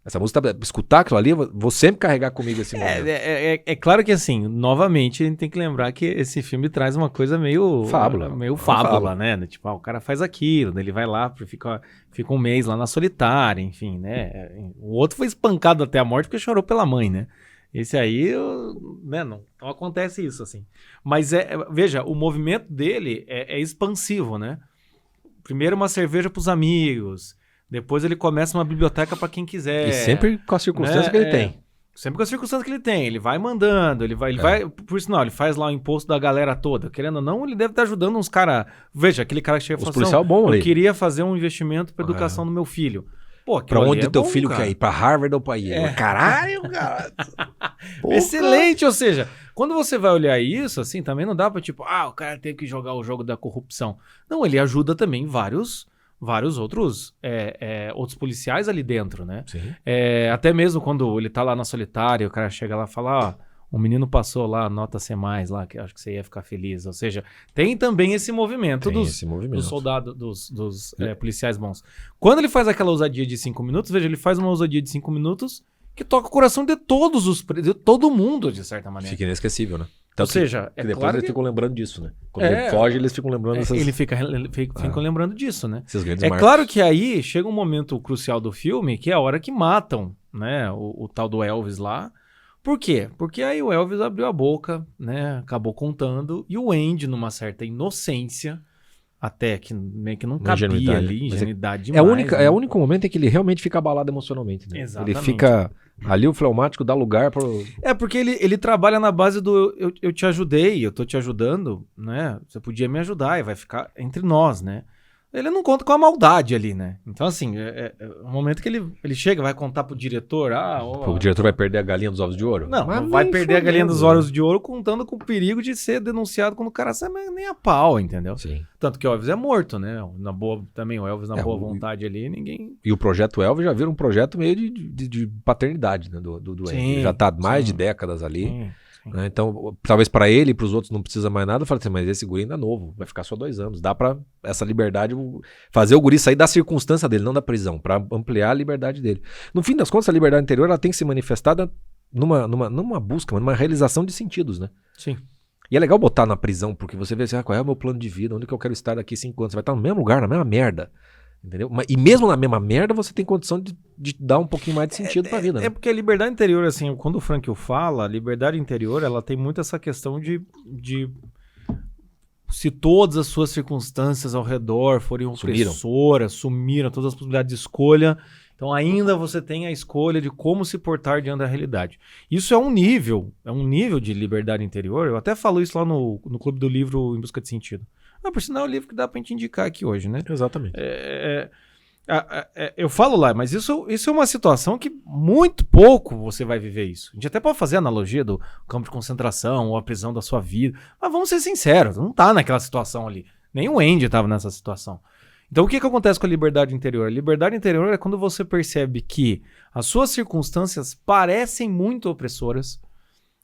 Essa música, escutar aquilo ali, vou sempre carregar comigo esse momento. É claro que assim, novamente, a gente tem que lembrar que esse filme traz uma coisa meio fábula, né? Tipo, o cara faz aquilo, ele vai lá, fica um mês lá na solitária, enfim, né? O outro foi espancado até a morte porque chorou pela mãe, né? Esse aí, né, não acontece isso, assim. Mas, veja, o movimento dele é expansivo, né? Primeiro uma cerveja pros amigos, Depois ele começa uma biblioteca para quem quiser. E sempre com a circunstância que ele tem. Sempre com a circunstância que ele tem. Ele vai mandando, ele vai... Por sinal, ele faz lá o imposto da galera toda. Querendo ou não, ele deve estar ajudando uns caras... Veja, aquele cara que chega e fala policial bom ali. Eu queria fazer um investimento para educação do meu filho. Pô, pra onde teu filho quer ir? Pra Harvard ou pra Yale? Caralho, cara! Excelente, ou seja, quando você vai olhar isso, assim, também não dá pra tipo, o cara tem que jogar o jogo da corrupção. Não, ele ajuda também vários outros policiais ali dentro, né? Sim. Até mesmo quando ele tá lá na solitária, o cara chega lá e fala, o menino passou lá, nota C+, lá, que acho que você ia ficar feliz. Ou seja, tem também esse movimento dos soldados, dos policiais bons. Quando ele faz aquela ousadia de 5 minutos, veja, ele faz uma ousadia de 5 minutos que toca o coração de todos de todo mundo, de certa maneira. Fica inesquecível, né? Ou seja, que depois eles ficam lembrando disso, né? Quando ele foge, eles ficam lembrando dessas... Ele ficam lembrando disso, né? Esses grandes marcos. Claro que aí chega um momento crucial do filme, que é a hora que matam, né, o tal do Elvis lá. Por quê? Porque aí o Elvis abriu a boca, né, acabou contando, e o Andy, numa certa inocência, até que meio que não cabia ali, ingenuidade demais. É o único momento em que ele realmente fica abalado emocionalmente, né? Exatamente. Ele fica... Ali o fleumático dá lugar para... porque ele trabalha na base do eu te ajudei, eu tô te ajudando, né? Você podia me ajudar e vai ficar entre nós, né? Ele não conta com a maldade ali, né? Então, assim, é um momento que ele chega, vai contar pro diretor... O diretor vai perder a galinha dos ovos de ouro? Não vai perder a galinha dos ovos de ouro contando com o perigo de ser denunciado quando o cara sai nem a pau, entendeu? Sim. Tanto que o Elvis é morto, né? Também o Elvis na boa vontade ali, ninguém... E o projeto Elvis já vira um projeto meio de paternidade, né? Do Andy. Já tá há mais de décadas ali. Sim. Né? Então, talvez para ele e para os outros não precisa mais nada. Eu falo assim, mas esse guri ainda é novo, vai ficar só 2 anos. Dá para essa liberdade, fazer o guri sair da circunstância dele, não da prisão, para ampliar a liberdade dele. No fim das contas, a liberdade interior ela tem que ser manifestada numa busca, numa realização de sentidos, né? Sim. E é legal botar na prisão, porque você vê assim, qual é o meu plano de vida, onde que eu quero estar daqui 5 anos. Você vai estar no mesmo lugar, na mesma merda. Entendeu? E mesmo na mesma merda, você tem condição de dar um pouquinho mais de sentido pra vida. Né? Porque a liberdade interior, assim, quando o Frankl fala, a liberdade interior, ela tem muito essa questão de se todas as suas circunstâncias ao redor forem opressoras, sumiram todas as possibilidades de escolha, então ainda você tem a escolha de como se portar diante da realidade. Isso é um nível de liberdade interior. Eu até falo isso lá no Clube do Livro Em Busca de Sentido. Por sinal, é o livro que dá pra gente indicar aqui hoje, né? Exatamente. Eu falo lá, mas isso é uma situação que muito pouco você vai viver isso. A gente até pode fazer a analogia do campo de concentração ou a prisão da sua vida, mas vamos ser sinceros, não tá naquela situação ali. Nem o Andy tava nessa situação. Então o que acontece com a liberdade interior? A liberdade interior é quando você percebe que as suas circunstâncias parecem muito opressoras,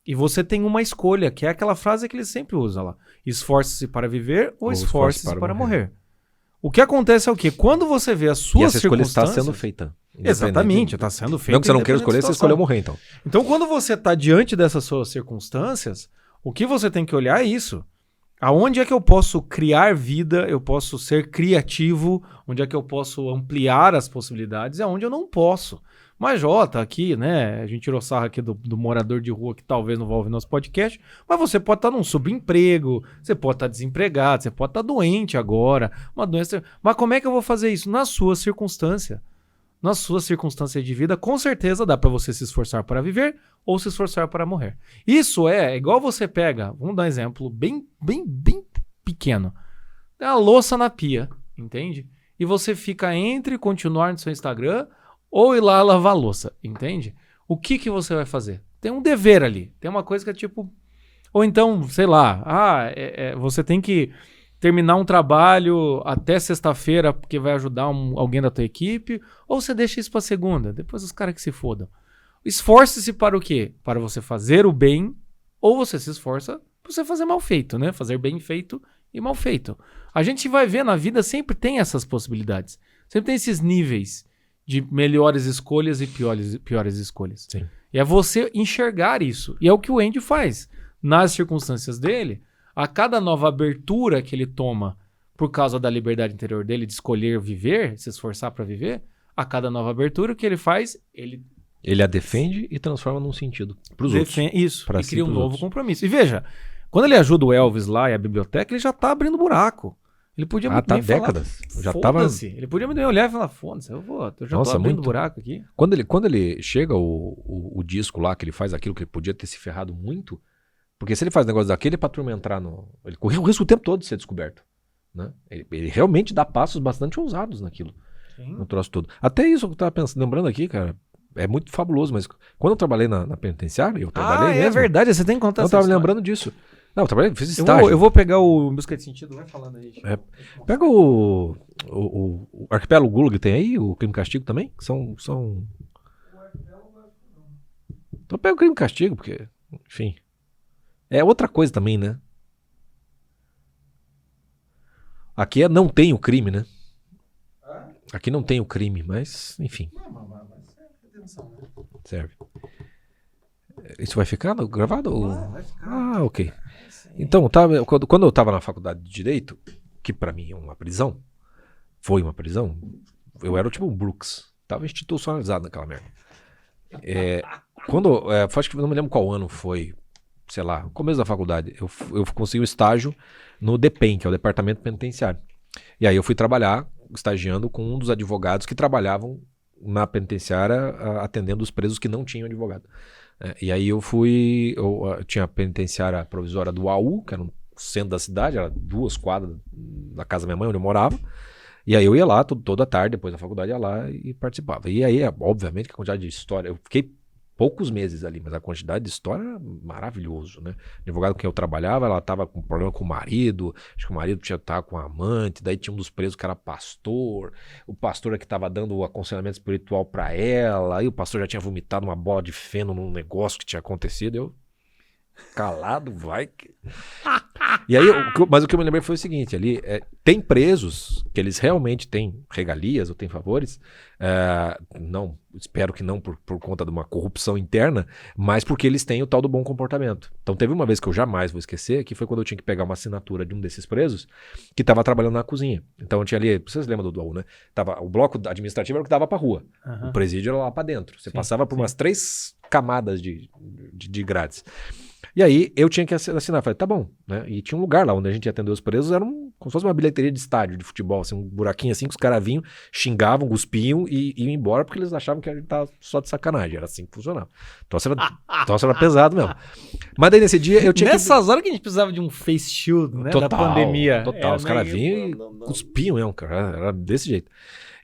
e você tem uma escolha, que é aquela frase que ele sempre usa lá. Esforce-se para viver ou esforce-se para morrer. O que acontece é o quê? Quando você vê as suas circunstâncias... E essa escolha está sendo feita. Exatamente, está sendo feita. Mesmo que você não queira escolher, você escolheu morrer, então. Então, quando você está diante dessas suas circunstâncias, o que você tem que olhar é isso. Aonde é que eu posso criar vida, eu posso ser criativo, onde é que eu posso ampliar as possibilidades, é onde eu não posso. Mas tá aqui, né? A gente tirou sarro aqui do morador de rua que talvez não vá ouvir nosso podcast, mas você pode estar num subemprego, você pode estar desempregado, você pode estar doente agora, uma doença. Mas como é que eu vou fazer isso? Na sua circunstância. Na sua circunstância de vida, com certeza dá para você se esforçar para viver ou se esforçar para morrer. Isso é igual você pega, vamos dar um exemplo bem pequeno. É a louça na pia, entende? E você fica entre continuar no seu Instagram ou ir lá lavar a louça, entende? O que você vai fazer? Tem um dever ali, tem uma coisa que é tipo... Ou então, sei lá, você tem que terminar um trabalho até sexta-feira porque vai ajudar alguém da tua equipe, ou você deixa isso para segunda, depois os caras que se fodam. Esforce-se para o quê? Para você fazer o bem, ou você se esforça para você fazer mal feito, né? Fazer bem feito e mal feito. A gente vai ver na vida, sempre tem essas possibilidades. Sempre tem esses níveis de melhores escolhas e piores escolhas. Sim. E é você enxergar isso. E é o que o Andy faz. Nas circunstâncias dele, a cada nova abertura que ele toma por causa da liberdade interior dele de escolher viver, se esforçar para viver, a cada nova abertura, o que ele faz? Ele a defende e transforma num sentido para os outros. Isso, e cria um novo compromisso. E veja, quando ele ajuda o Elvis lá e a biblioteca, ele já tá abrindo buraco. Ele podia muito bem décadas. falar, Já tava... Ele podia muito bem olhar e falar, foda-se, eu já tô abrindo buraco aqui. Quando ele chega o disco lá, que ele faz aquilo que ele podia ter se ferrado muito, porque se ele faz negócio daquele é pra turma entrar no... Ele correu o risco o tempo todo de ser descoberto. Né? Ele realmente dá passos bastante ousados naquilo. Sim. No troço todo. Até isso que eu tava pensando, lembrando aqui, cara, é muito fabuloso, mas quando eu trabalhei na penitenciária, eu trabalhei mesmo. É verdade, você tem que contar eu essa tava história. lembrando disso. Não, eu trabalhei, fiz estágio. Eu vou pegar o Busca de Sentido, vai falando aí. Pega o Arquipélago Gulag, tem aí, o Crime e Castigo também, que são... Então pega o Crime e Castigo, porque, enfim, é outra coisa também, né? Aqui não tem o crime, né? Aqui não tem o crime, mas, enfim. Serve. Isso vai ficar gravado? Vai ficar. Ok. Então, quando eu estava na faculdade de Direito, que para mim é uma prisão, foi uma prisão, eu era tipo um Brooks. Estava institucionalizado naquela merda. Acho que não me lembro qual ano foi, sei lá, no começo da faculdade, eu consegui um estágio no DEPEN, que é o Departamento Penitenciário. E aí eu fui trabalhar, estagiando com um dos advogados que trabalhavam na penitenciária, atendendo os presos que não tinham advogado. E aí eu tinha a penitenciária provisória do AU, que era no centro da cidade, era 2 quadras da casa da minha mãe, onde eu morava. E aí eu ia lá toda tarde, depois da faculdade ia lá e participava. E aí, obviamente, que a quantidade de história... Eu fiquei poucos meses ali, mas a quantidade de história era maravilhoso, né? O advogado com quem eu trabalhava, ela tava com problema com o marido, acho que o marido tava com a amante, daí tinha um dos presos que era pastor, o pastor é que tava dando o aconselhamento espiritual pra ela, aí o pastor já tinha vomitado uma bola de feno num negócio que tinha acontecido, eu calado, vai que... E aí, mas o que eu me lembrei foi o seguinte, ali, tem presos que eles realmente têm regalias ou têm favores, não, espero que não por conta de uma corrupção interna, mas porque eles têm o tal do bom comportamento. Então teve uma vez que eu jamais vou esquecer, que foi quando eu tinha que pegar uma assinatura de um desses presos que estava trabalhando na cozinha. Então eu tinha ali, vocês lembram do AU, né? O bloco administrativo era o que dava pra rua, o presídio era lá pra dentro. Você passava por umas 3 camadas de grades. E aí eu tinha que assinar, falei, tá bom, né? E tinha um lugar lá onde a gente ia atender os presos, era como se fosse uma bilheteria de estádio de futebol, assim, um buraquinho assim que os caras vinham, xingavam, cuspiam e iam embora porque eles achavam que a gente tava só de sacanagem, era assim que funcionava. Então era pesado mesmo. Mas daí nesse dia eu tinha Nessas horas que a gente precisava de um face shield, né? Da pandemia. Total, os caras vinham e cuspiam mesmo, cara, era desse jeito.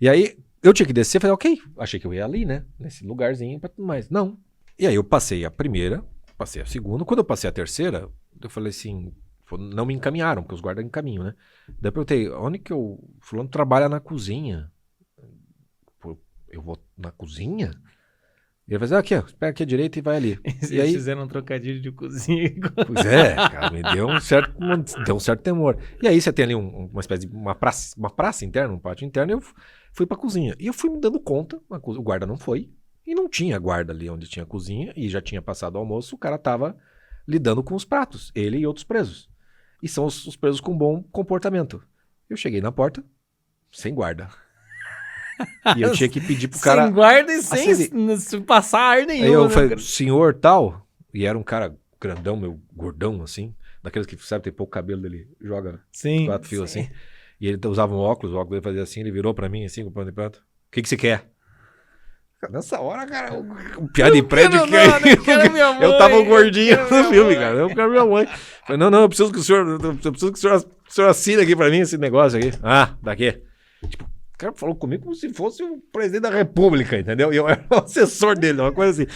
E aí eu tinha que descer, falei, ok, achei que eu ia ali, né? Nesse lugarzinho pra tudo mais. Não. E aí eu passei a primeira, passei a segunda. Quando eu passei a terceira, eu falei assim, não me encaminharam, porque os guardas encaminham, né? Daí eu perguntei, onde que fulano trabalha na cozinha? Pô, eu vou na cozinha? E ele falou, aqui, ó, pega aqui à direita e vai ali. E aí fizeram um trocadilho de cozinha. Pois cara, me deu um certo temor. E aí você tem ali uma espécie de uma praça interna, um pátio interno, e eu fui pra cozinha. E eu fui me dando conta, o guarda não foi, e não tinha guarda ali onde tinha cozinha, e já tinha passado o almoço, o cara tava lidando com os pratos, ele e outros presos. E são os presos com bom comportamento. Eu cheguei na porta, sem guarda. E eu tinha que pedir pro cara... Sem guarda e sem passar ar nenhum. Aí eu falei, senhor tal, e era um cara grandão, meu gordão, assim, daqueles que, sabe, tem pouco cabelo, ele joga 4 fios assim. E ele usava um óculos, o óculos dele fazia assim, ele virou pra mim assim, com o pano de prato. O que você quer? Nessa hora, cara, o piada de prédio que eu tava gordinho no filme, cara. Eu quero minha mãe. Falei, não, eu preciso que o senhor assine aqui pra mim esse negócio aqui. Ah, daqui. Tipo, o cara falou comigo como se fosse o presidente da república, entendeu? E eu era o assessor dele, uma coisa assim.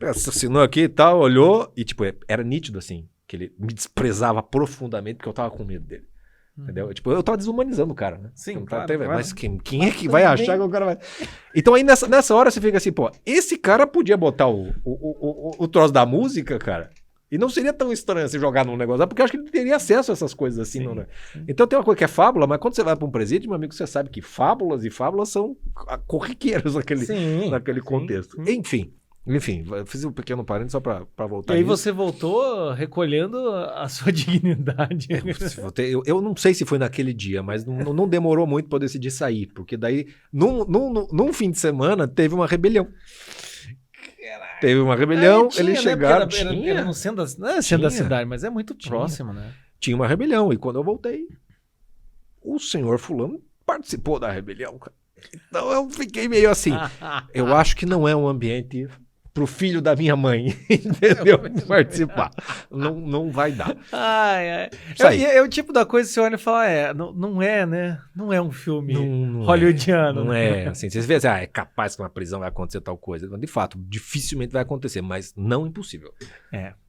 Assinou aqui e tal, olhou e, tipo, era nítido, assim, que ele me desprezava profundamente porque eu tava com medo dele. Entendeu? Tipo, eu tava desumanizando o cara, né? Sim, claro. Mas quem é que vai achar que o cara vai... Então aí nessa hora você fica assim, pô, esse cara podia botar o troço da música, cara, e não seria tão estranho se jogar num negócio, porque eu acho que ele teria acesso a essas coisas assim. Sim, sim. Então tem uma coisa que é fábula, mas quando você vai pra um presídio, meu amigo, você sabe que fábulas são corriqueiras naquele contexto. Sim. Enfim, fiz um pequeno parênteses só pra voltar. E aí você voltou recolhendo a sua dignidade. Eu não sei se foi naquele dia, mas não demorou muito pra eu decidir sair, porque daí, num fim de semana, teve uma rebelião. Teve uma rebelião, eles chegaram... Era no centro da cidade, mas é muito próximo, né? Tinha uma rebelião, e quando eu voltei... o senhor fulano participou da rebelião, cara. Então eu fiquei meio assim, eu acho que não é um ambiente pro filho da minha mãe, entendeu? Participar. Não vai dar. É o tipo da coisa que você olha e fala, não é, né? Não é um filme hollywoodiano. Não é, assim, vocês veem, é capaz que na prisão vai acontecer tal coisa. De fato, dificilmente vai acontecer, mas não impossível.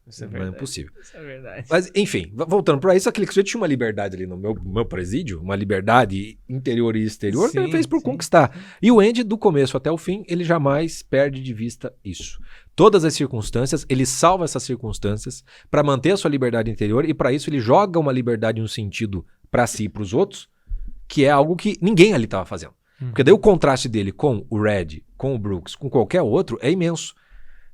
Isso é não verdade. É impossível. Isso é verdade. Mas, enfim, voltando para isso, aquele que tinha uma liberdade ali no meu presídio, uma liberdade interior e exterior, que ele fez por conquistar. E o Andy, do começo até o fim, ele jamais perde de vista isso. Todas as circunstâncias, ele salva essas circunstâncias para manter a sua liberdade interior e para isso ele joga uma liberdade em um sentido para si e para os outros, que é algo que ninguém ali estava fazendo. Porque daí o contraste dele com o Red, com o Brooks, com qualquer outro, é imenso.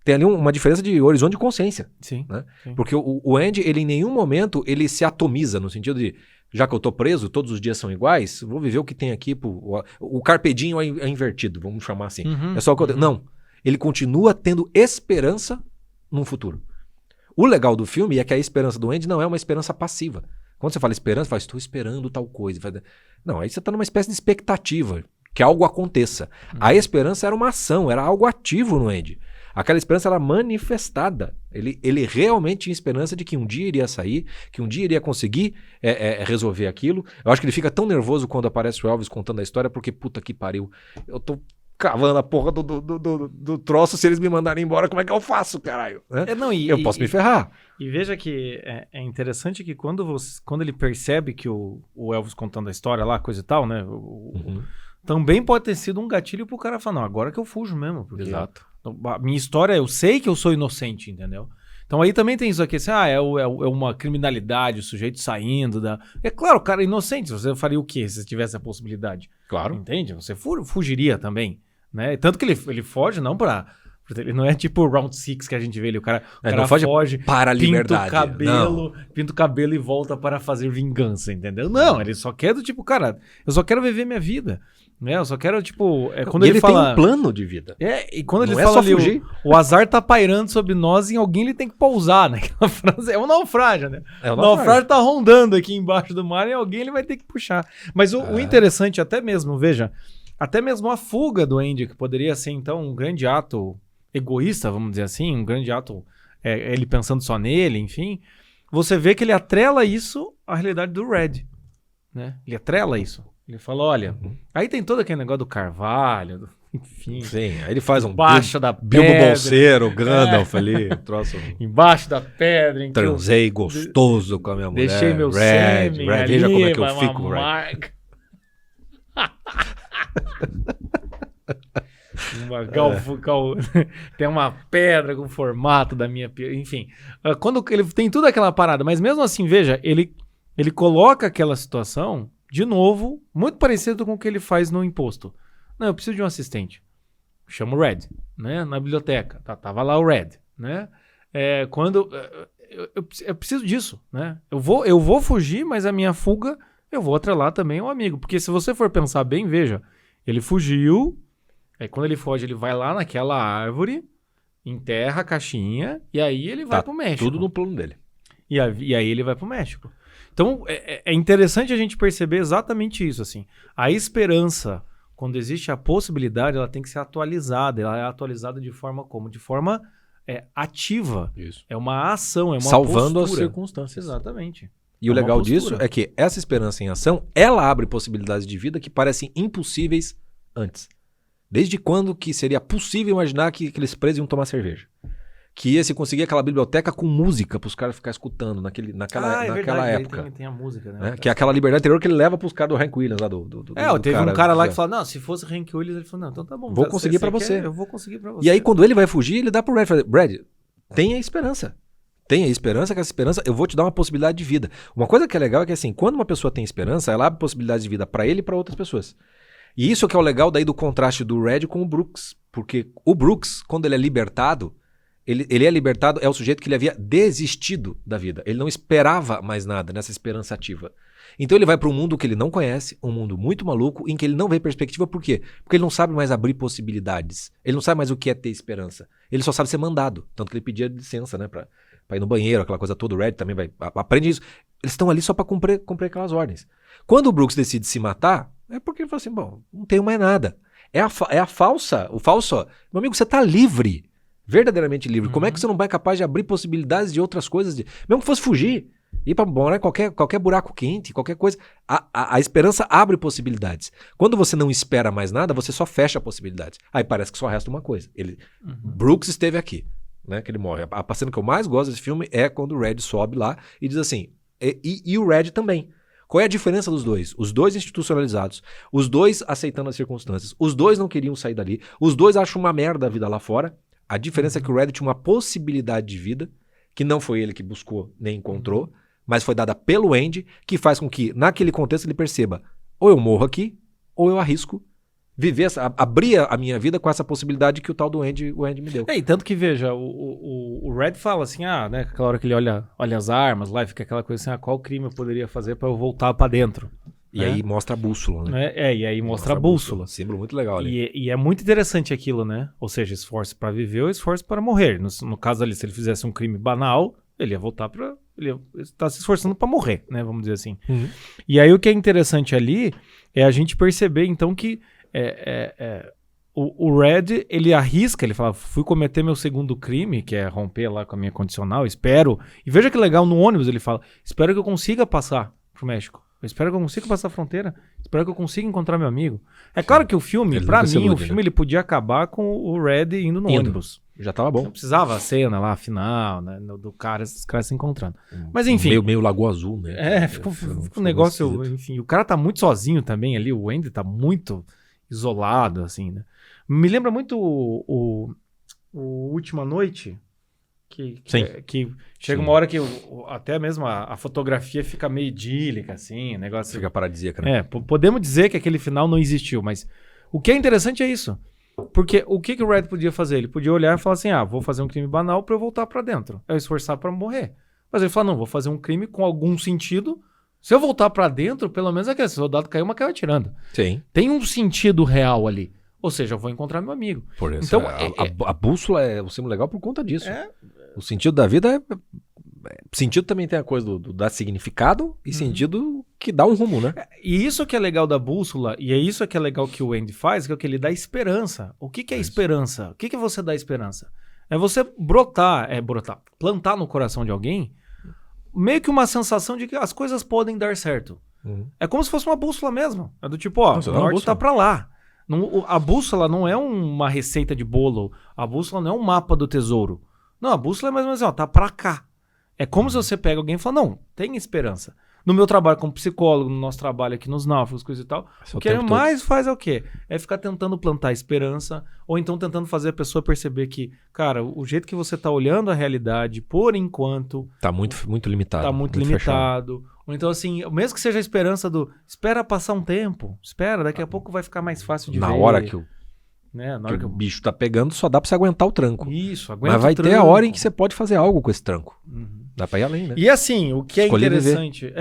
Tem ali uma diferença de horizonte de consciência. Sim. Né? Sim. Porque o Andy, ele em nenhum momento, ele se atomiza, no sentido de, já que eu tô preso, todos os dias são iguais, vou viver o que tem aqui. O carpe diem é invertido, vamos chamar assim. É só o que eu tenho. Não. Ele continua tendo esperança num futuro. O legal do filme é que a esperança do Andy não é uma esperança passiva. Quando você fala esperança, você fala, estou esperando tal coisa. Não, aí você tá numa espécie de expectativa, que algo aconteça. A esperança era uma ação, era algo ativo no Andy. Aquela esperança era manifestada. Ele realmente tinha esperança de que um dia iria sair, que um dia iria conseguir resolver aquilo. Eu acho que ele fica tão nervoso quando aparece o Elvis contando a história, porque puta que pariu, eu tô cavando a porra do troço, se eles me mandarem embora, como é que eu faço, caralho? Né? Eu posso me ferrar. E veja que é interessante que quando ele percebe que o Elvis contando a história lá, coisa e tal, né? Também pode ter sido um gatilho pro cara falar, não, agora que eu fujo mesmo. Porque Exato. A minha história, eu sei que eu sou inocente, entendeu? Então aí também tem isso aqui, assim, é uma criminalidade, o sujeito saindo da... É claro, o cara é inocente, você faria o quê se tivesse a possibilidade? Claro. Entende? Você fugiria também, né? Tanto que ele foge não pra... Ele não é tipo o Round 6 que a gente vê ali, o cara foge para a liberdade. Pinta o cabelo e volta para fazer vingança, entendeu? Não, ele só quer do tipo, cara, eu só quero viver minha vida. Né? Eu só quero, tipo... quando ele fala, tem um plano de vida. E quando ele fala ali, o azar tá pairando sobre nós e em alguém ele tem que pousar, né? Aquela frase é um naufrágio, né? O naufrágio tá rondando aqui embaixo do mar e alguém ele vai ter que puxar. Mas o interessante até mesmo, veja, até mesmo a fuga do Andy, que poderia ser então um grande ato egoísta, vamos dizer assim, um grande ato, ele pensando só nele, enfim, você vê que ele atrela isso à realidade do Red, né? Ele atrela isso. Ele fala, olha, aí tem todo aquele negócio do Carvalho, enfim. Sim, aí ele faz embaixo da Bilbo Bolseiro, Gandalf ali, troço. Embaixo da pedra. Em Transei gostoso com a minha mulher. Deixei meu sêmen ali, veja como é que eu fico, Red. Tem uma pedra com o formato da minha... Enfim, quando ele tem tudo aquela parada, mas mesmo assim, veja, ele coloca aquela situação... De novo, muito parecido com o que ele faz no imposto. Não, eu preciso de um assistente. Chama o Red, né? Na biblioteca. Tava lá o Red, né? Eu preciso disso, né? Eu vou fugir, mas a minha fuga, eu vou atrelar também ao amigo. Porque se você for pensar bem, veja, ele fugiu, aí quando ele foge, ele vai lá naquela árvore, enterra a caixinha, e aí ele vai pro México. Tudo no plano dele. E aí ele vai pro México. Então, é interessante a gente perceber exatamente isso, assim. A esperança, quando existe a possibilidade, ela tem que ser atualizada. Ela é atualizada de forma como? De forma ativa. Isso. É uma ação, é uma salvando postura. As circunstâncias. Exatamente. E o legal disso é que essa esperança em ação, ela abre possibilidades de vida que parecem impossíveis antes. Desde quando que seria possível imaginar que aqueles presos iam tomar cerveja? Que ia se conseguir aquela biblioteca com música para os caras ficarem escutando naquela época. Tem a música, né? Que é aquela liberdade interior que ele leva para os caras do Hank Williams lá teve um cara lá que falou, não, se fosse Hank Williams, ele falou, não, então tá bom. Vou conseguir para você. Eu vou conseguir para você. E aí quando ele vai fugir, ele dá pro Brad, fala, Brad, tenha esperança. Tenha esperança, que essa esperança eu vou te dar uma possibilidade de vida. Uma coisa que é legal é que assim, quando uma pessoa tem esperança, ela abre possibilidades de vida para ele e para outras pessoas. E isso que é o legal daí do contraste do Red com o Brooks. Porque o Brooks, quando ele é libertado, ele é libertado, é o sujeito que ele havia desistido da vida. Ele não esperava mais nada nessa esperança ativa. Então ele vai para um mundo que ele não conhece, um mundo muito maluco, em que ele não vê perspectiva. Por quê? Porque ele não sabe mais abrir possibilidades. Ele não sabe mais o que é ter esperança. Ele só sabe ser mandado. Tanto que ele pedia licença, né, pra ir no banheiro, aquela coisa toda. O Red também aprende isso. Eles estão ali só para cumprir aquelas ordens. Quando o Brooks decide se matar, é porque ele fala assim, bom, não tenho mais nada. O falso, meu amigo, você tá livre, verdadeiramente livre. Como é que você não vai capaz de abrir possibilidades de outras coisas, mesmo que fosse fugir, ir pra morar em qualquer buraco quente, qualquer coisa. A esperança abre possibilidades. Quando você não espera mais nada, você só fecha possibilidades. Aí parece que só resta uma coisa. Brooks esteve aqui, né, que ele morre. A cena que eu mais gosto desse filme é quando o Red sobe lá e diz assim, e o Red também. Qual é a diferença dos dois? Os dois institucionalizados, os dois aceitando as circunstâncias, os dois não queriam sair dali, os dois acham uma merda a vida lá fora. A diferença é que o Red tinha uma possibilidade de vida, que não foi ele que buscou nem encontrou, mas foi dada pelo Andy, que faz com que, naquele contexto, ele perceba, ou eu morro aqui, ou eu arrisco viver, abrir a minha vida com essa possibilidade que o tal do Andy me deu. E tanto que, veja, o Red fala assim, né, aquela hora que ele olha as armas lá e fica aquela coisa assim, qual crime eu poderia fazer pra eu voltar pra dentro? E aí mostra a bússola, né? E aí mostra a bússola. Símbolo muito legal ali. E é muito interessante aquilo, né? Ou seja, esforço pra viver ou esforço para morrer. No caso ali, se ele fizesse um crime banal, ele ia voltar pra... Ele está se esforçando pra morrer, né? Vamos dizer assim. E aí o que é interessante ali é a gente perceber, então, que o Red, ele arrisca, ele fala, fui cometer meu segundo crime, que é romper lá com a minha condicional, espero... E veja que legal, no ônibus ele fala, espero que eu consiga passar pro México. Eu espero que eu consiga passar a fronteira. Espero que eu consiga encontrar meu amigo. É claro que o filme, pra mim, o filme ele podia acabar com o Red indo no ônibus. Já tava bom. Não precisava a cena lá, final, né? Do cara, esses caras se encontrando. Mas enfim. Meio Lagoa Azul, né? Fica um negócio. Esquisito. Enfim, o cara tá muito sozinho também ali. O Andy tá muito isolado, assim, né? Me lembra muito o Última Noite. Que chega uma hora que até mesmo a fotografia fica meio idílica, assim, negócio... Fica paradisíaca, né? Podemos dizer que aquele final não existiu, mas o que é interessante é isso. Porque o que o Red podia fazer? Ele podia olhar e falar assim, vou fazer um crime banal pra eu voltar pra dentro. Eu esforçar pra morrer. Mas ele fala, não, vou fazer um crime com algum sentido. Se eu voltar pra dentro, pelo menos aquele soldado caiu, mas caiu atirando. Sim. Tem um sentido real ali. Ou seja, eu vou encontrar meu amigo. Por isso, então, a bússola é um símbolo legal por conta disso. O sentido da vida sentido também tem a coisa do dar significado e sentido que dá um rumo, né? E isso que é legal da bússola, e é isso que é legal que o Andy faz, que é o que ele dá esperança. O que é esperança? O que é você dar esperança? É você plantar no coração de alguém meio que uma sensação de que as coisas podem dar certo. É como se fosse uma bússola mesmo. É do tipo, o norte tá pra lá. A bússola não é uma receita de bolo. A bússola não é um mapa do tesouro. Não, a bússola é mais ou menos, tá pra cá. É como se você pega alguém e fala, não, tem esperança. No meu trabalho como psicólogo, no nosso trabalho aqui nos náufragos, coisa e tal, o que ele mais faz é o quê? É ficar tentando plantar esperança, ou então tentando fazer a pessoa perceber que, cara, o jeito que você tá olhando a realidade, por enquanto... Tá muito limitado. Tá muito limitado. Fechado. Ou então, assim, mesmo que seja a esperança espera passar um tempo, espera, daqui a pouco vai ficar mais fácil de ver. Na hora que o bicho tá pegando, só dá pra você aguentar o tranco. Isso, aguenta. Mas vai ter a hora em que você pode fazer algo com esse tranco. Dá pra ir além, né? E assim, o que é interessante...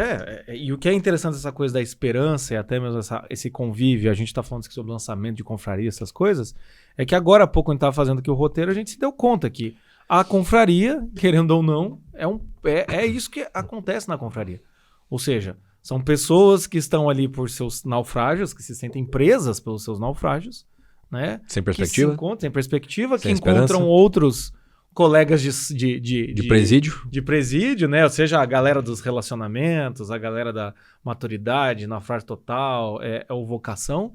E o que é interessante essa coisa da esperança e até mesmo esse convívio, a gente tá falando sobre lançamento de confraria, essas coisas, é que agora há pouco a gente tava fazendo aqui o roteiro, a gente se deu conta que a confraria, querendo ou não, é isso que acontece na confraria. Ou seja, são pessoas que estão ali por seus naufrágios, que se sentem presas pelos seus naufrágios, né? Sem perspectiva. Sem perspectiva, sem que esperança. Encontram outros colegas de presídio. De presídio, né? Ou seja, a galera dos relacionamentos, a galera da maturidade, naufrágio total, ou vocação.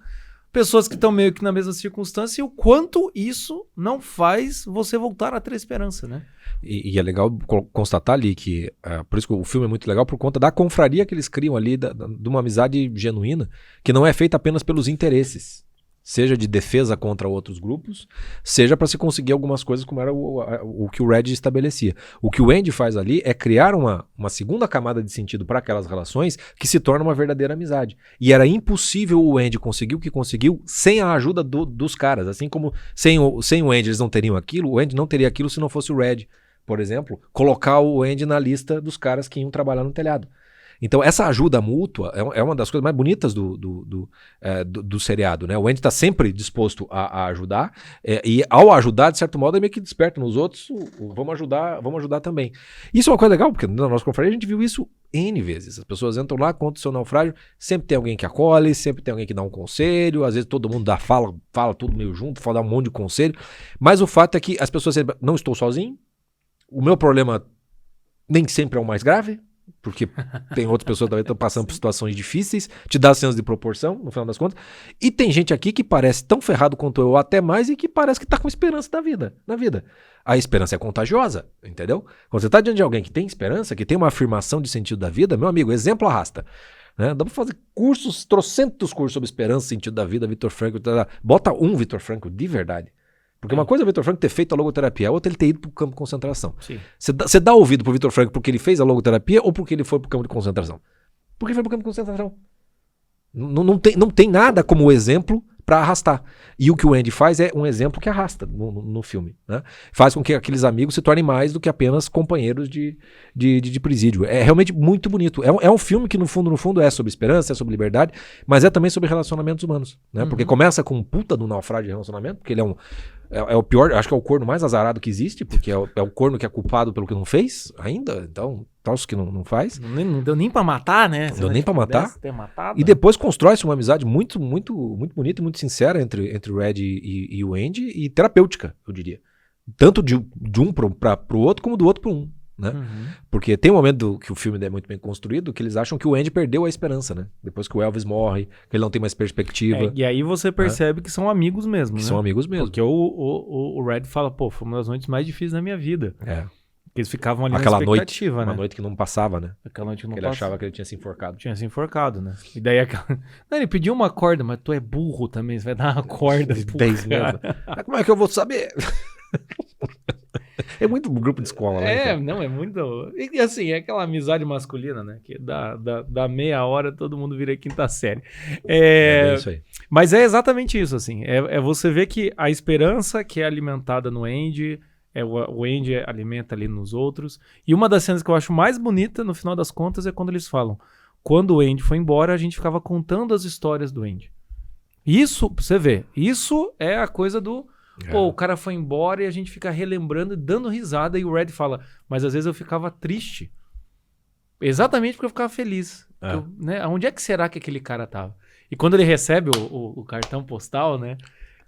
Pessoas que estão meio que na mesma circunstância e o quanto isso não faz você voltar a ter esperança, né? E é legal constatar ali que, por isso que o filme é muito legal, por conta da confraria que eles criam ali, de uma amizade genuína, que não é feita apenas pelos interesses. Seja de defesa contra outros grupos, seja para se conseguir algumas coisas como era o que o Red estabelecia. O que o Andy faz ali é criar uma segunda camada de sentido para aquelas relações que se torna uma verdadeira amizade. E era impossível o Andy conseguir o que conseguiu sem a ajuda dos caras. Assim como sem o Andy eles não teriam aquilo, o Andy não teria aquilo se não fosse o Red, por exemplo, colocar o Andy na lista dos caras que iam trabalhar no telhado. Então, essa ajuda mútua é uma das coisas mais bonitas do seriado, né? O Andy está sempre disposto a ajudar, e ao ajudar, de certo modo, é meio que desperta nos outros, vamos ajudar também. Isso é uma coisa legal, porque na nossa confraria a gente viu isso N vezes. As pessoas entram lá, contam o seu naufrágio, sempre tem alguém que acolhe, sempre tem alguém que dá um conselho, às vezes todo mundo fala tudo meio junto, fala um monte de conselho, mas o fato é que as pessoas sempre, não estou sozinho, o meu problema nem sempre é o mais grave, porque tem outras pessoas também que estão passando por situações difíceis, te dá senso de proporção, no final das contas, e tem gente aqui que parece tão ferrado quanto eu, ou até mais, e que parece que tá com esperança na vida. A esperança é contagiosa, entendeu? Quando você tá diante de alguém que tem esperança, que tem uma afirmação de sentido da vida, meu amigo, exemplo arrasta. Né? Dá pra fazer trocentos cursos sobre esperança, sentido da vida, Viktor Frankl, bota um Viktor Frankl de verdade. Porque uma coisa é o Viktor Frankl ter feito a logoterapia, a outra é ele ter ido pro campo de concentração. Você dá ouvido pro Viktor Frankl porque ele fez a logoterapia ou porque ele foi pro campo de concentração? Porque ele foi pro campo de concentração. Não tem nada como exemplo para arrastar. E o que o Andy faz é um exemplo que arrasta no filme. Né? Faz com que aqueles amigos se tornem mais do que apenas companheiros de presídio. É realmente muito bonito. É um filme que, no fundo, é sobre esperança, é sobre liberdade, mas é também sobre relacionamentos humanos. Né? Porque começa com um puta do naufrágio de relacionamento, porque ele é o pior, acho que é o corno mais azarado que existe, porque é o corno que é culpado pelo que não fez ainda, então, tal que não faz. Não deu nem pra matar, né? Não deu nem pra matar. E depois constrói-se uma amizade muito, muito, muito bonita e muito sincera entre o Red e o Andy, e terapêutica, eu diria. Tanto de um pro outro, como do outro pro um. Né? Porque tem um momento que o filme é muito bem construído que eles acham que o Andy perdeu a esperança, né? Depois que o Elvis morre, que ele não tem mais perspectiva. E aí você percebe que são amigos mesmo, que né? São amigos mesmo. Porque o Red fala, pô, foi uma das noites mais difíceis da minha vida. Eles ficavam ali aquela na expectativa, noite, né? Uma noite que não passava, né? Aquela noite que não ele achava que ele tinha se enforcado. Tinha se enforcado, né? E daí Não, ele pediu uma corda, mas tu é burro também, você vai dar uma corda. 10 mesmo. Como é que eu vou saber? É muito grupo de escola, né? Não, é muito... E assim, é aquela amizade masculina, né? Que dá meia hora, todo mundo vira quinta série. É isso aí. Mas é exatamente isso, assim. É você ver que a esperança que é alimentada no Andy, o Andy alimenta ali nos outros. E uma das cenas que eu acho mais bonita, no final das contas, é quando eles falam: quando o Andy foi embora, a gente ficava contando as histórias do Andy. Isso, você vê, isso é a coisa do... Pô, o cara foi embora e a gente fica relembrando e dando risada, e o Red fala, mas às vezes eu ficava triste. Exatamente porque eu ficava feliz. Né? Onde é que será que aquele cara tava? E quando ele recebe o cartão postal, né?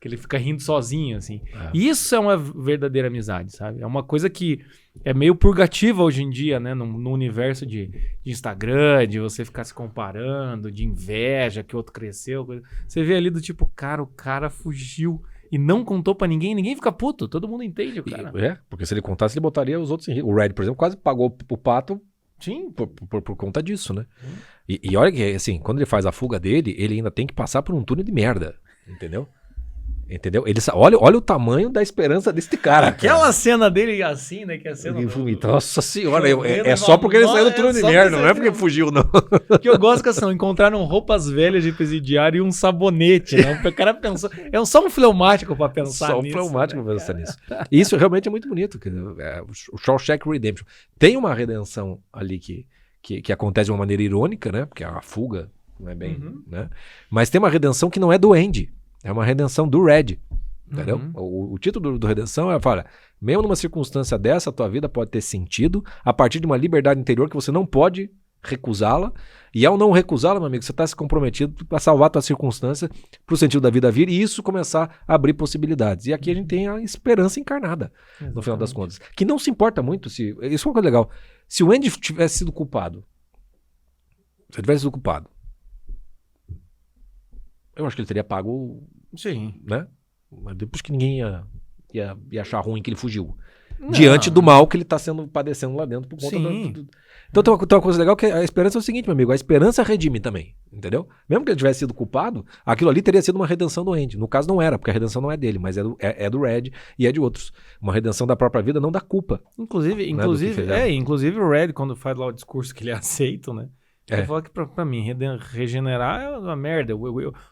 Que ele fica rindo sozinho, assim. Isso é uma verdadeira amizade, sabe? É uma coisa que é meio purgativa hoje em dia, né? No universo de Instagram, de você ficar se comparando, de inveja, que o outro cresceu. Você vê ali do tipo, o cara fugiu e não contou pra ninguém fica puto, todo mundo entende o cara. Porque se ele contasse, ele botaria os outros em risco. O Red, por exemplo, quase pagou o pato. Sim. Por conta disso, né? E olha que, assim, quando ele faz a fuga dele, ele ainda tem que passar por um túnel de merda, entendeu? Ele, olha o tamanho da esperança desse cara. Aquela cena dele assim, né? Que é a cena Nossa senhora, é só porque ele saiu do túnel de merda, não é porque fugiu, não. Que eu gosto que são, encontraram roupas velhas de presidiário e um sabonete, né? O cara pensou, só um fleumático pra pensar nisso. Só um fleumático pra pensar nisso. E isso realmente é muito bonito. O Shawshank Redemption tem uma redenção ali que acontece de uma maneira irônica, né? Porque a fuga não é bem, né? Mas tem uma redenção que não é do Andy. É uma redenção do Red, entendeu? O título do Redenção fala, mesmo numa circunstância dessa, a tua vida pode ter sentido a partir de uma liberdade interior que você não pode recusá-la, e ao não recusá-la, meu amigo, você está se comprometido para salvar a tua circunstância, para o sentido da vida vir, e isso começar a abrir possibilidades. E aqui a gente tem a esperança encarnada, no final das contas. Que não se importa muito se... Isso é uma coisa legal. Se o Andy tivesse sido culpado, eu acho que ele teria pago, sim, né? Mas depois que ninguém ia achar ruim que ele fugiu. Diante do mal que ele está padecendo lá dentro por conta do... Então tem uma coisa legal que a esperança é o seguinte, meu amigo, a esperança redime também, entendeu? Mesmo que ele tivesse sido culpado, aquilo ali teria sido uma redenção do Andy. No caso não era, porque a redenção não é dele, mas é do Red e é de outros. Uma redenção da própria vida, não da culpa. Inclusive o Red, quando faz lá o discurso que ele aceita, né? Ele fala que pra mim, regenerar é uma merda.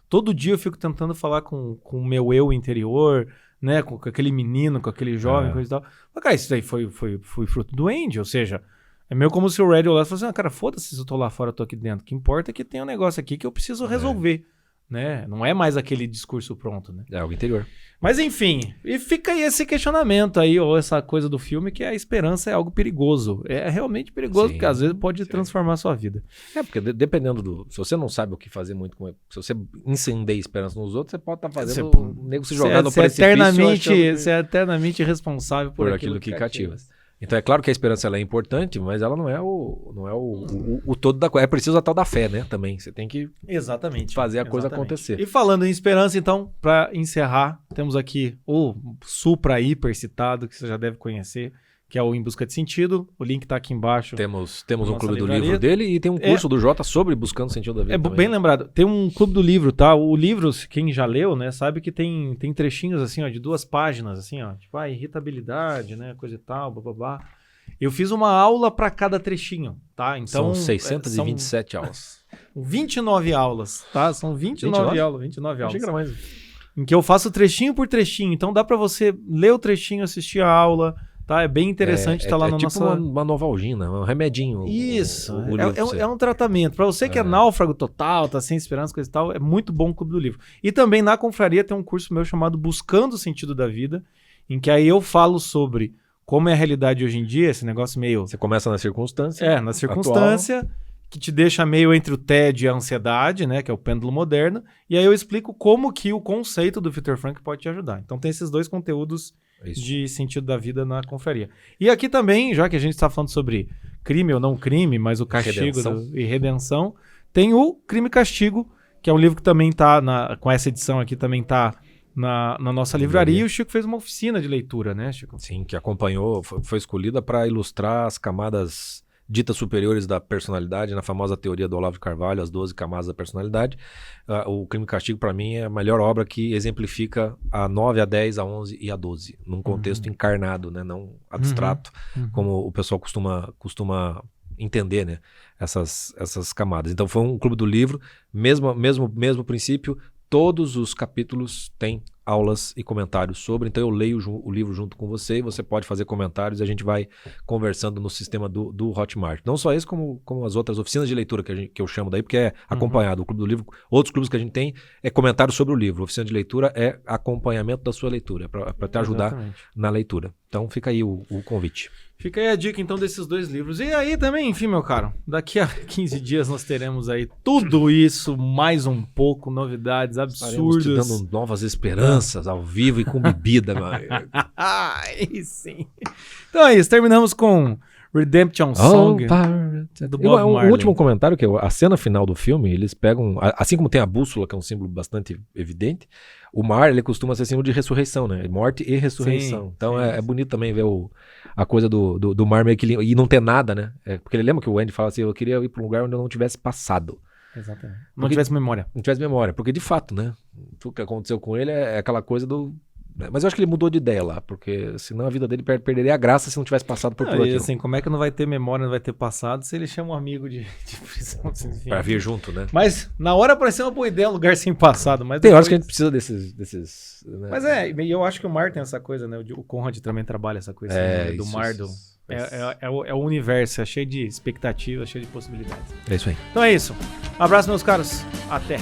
Todo dia eu fico tentando falar com o meu eu interior, né? Com aquele menino, com aquele jovem, coisa e tal. Mas, cara, isso daí foi fruto do Andy, ou seja, é meio como se o Red olhasse e falasse, cara, foda-se se eu tô lá fora, eu tô aqui dentro. O que importa é que tem um negócio aqui que eu preciso resolver, né? Não é mais aquele discurso pronto, né? É algo interior. Mas enfim, e fica aí esse questionamento aí, ou essa coisa do filme, que a esperança é algo perigoso. É realmente perigoso, porque às vezes pode transformar a sua vida. Porque dependendo do... Se você não sabe o que fazer muito com... Se você incendeia a esperança nos outros, você pode estar fazendo o nego se jogar no precipício. Você é eternamente responsável por aquilo que cativa. Então é claro que a esperança ela é importante, mas ela não é o todo da coisa. É preciso a tal da fé, né? Também. Você tem que fazer a coisa acontecer. E falando em esperança, então, para encerrar, temos aqui o supra hiper citado, que você já deve conhecer, que é o Em Busca de Sentido. O link tá aqui embaixo. Temos um clube do livro dele e tem um curso do Jota sobre Buscando Sentido da Vida. É bem lembrado. Tem um clube do livro, tá? O livro, quem já leu, né, sabe que tem trechinhos assim, ó, de 2 páginas, assim, ó, tipo, irritabilidade, né, coisa e tal, blá. Eu fiz uma aula para cada trechinho, tá? Então, são 627 aulas. 29 aulas, tá? São 29 aulas. Achei que era mais. Em que eu faço trechinho por trechinho. Então dá para você ler o trechinho, assistir a aula. Tá? É bem interessante estar lá na tipo nossa... uma Novalgina, um remedinho. Isso, é um tratamento. Para você que é náufrago total, tá sem esperança, coisa e tal, é muito bom o Clube do Livro. E também na confraria tem um curso meu chamado Buscando o Sentido da Vida, em que aí eu falo sobre como é a realidade hoje em dia, esse negócio meio... Você começa na circunstância. Na circunstância, atual, que te deixa meio entre o tédio e a ansiedade, né, que é o pêndulo moderno, e aí eu explico como que o conceito do Viktor Frankl pode te ajudar. Então tem esses 2 conteúdos de sentido da vida na confraria. E aqui também, já que a gente está falando sobre crime ou não crime, mas o castigo e redenção, tem o Crime e Castigo, que é um livro que também está, com essa edição aqui, também está na nossa livraria. E o Chico fez uma oficina de leitura, né, Chico? Sim, que acompanhou, foi escolhida para ilustrar as camadas ditas superiores da personalidade, na famosa teoria do Olavo de Carvalho, as 12 camadas da personalidade. O Crime e Castigo, para mim, é a melhor obra que exemplifica a 9, a 10, a 11 e a 12, num contexto encarnado, né? Não abstrato, como o pessoal costuma entender, né? Essas camadas. Então foi um clube do livro, mesmo princípio, todos os capítulos têm aulas e comentários sobre, então eu leio o livro junto com você e você pode fazer comentários e a gente vai conversando no sistema do Hotmart. Não só esse, como as outras oficinas de leitura que eu chamo daí, porque é acompanhado. O Clube do Livro, outros clubes que a gente tem é comentário sobre o livro. Oficina de leitura é acompanhamento da sua leitura, para te ajudar na leitura. Então fica aí o convite. Fica aí a dica, então, desses 2 livros. E aí também, enfim, meu caro, daqui a 15 dias nós teremos aí tudo isso, mais um pouco, novidades absurdas. Estaremos te dando novas esperanças ao vivo e com bebida, mano. Aí sim. Então é isso, terminamos com Redemption Song do Bob Marley. Um último comentário, que a cena final do filme, eles pegam, assim como tem a bússola, que é um símbolo bastante evidente, o mar, ele costuma ser símbolo de ressurreição, né? Morte e ressurreição. Sim, então é bonito também ver a coisa do mar meio que... E não ter nada, né? Porque ele lembra que o Andy fala assim, eu queria ir para um lugar onde eu não tivesse passado. Exatamente. Não tivesse memória. Não tivesse memória. Porque, de fato, né? O que aconteceu com ele é aquela coisa do... Mas eu acho que ele mudou de ideia lá, porque senão a vida dele perderia a graça se não tivesse passado por tudo aquilo. Assim, como é que não vai ter memória, não vai ter passado, se ele chama um amigo de prisão? Assim, pra vir junto, né? Mas na hora parecia uma boa ideia, um lugar sem passado. Mas tem horas que a gente precisa desses né? Mas eu acho que o mar tem essa coisa, né? O Conrad também trabalha essa coisa do mar. É o universo, é cheio de expectativas, cheio de possibilidades. É isso aí. Então é isso. Um abraço, meus caros. Até.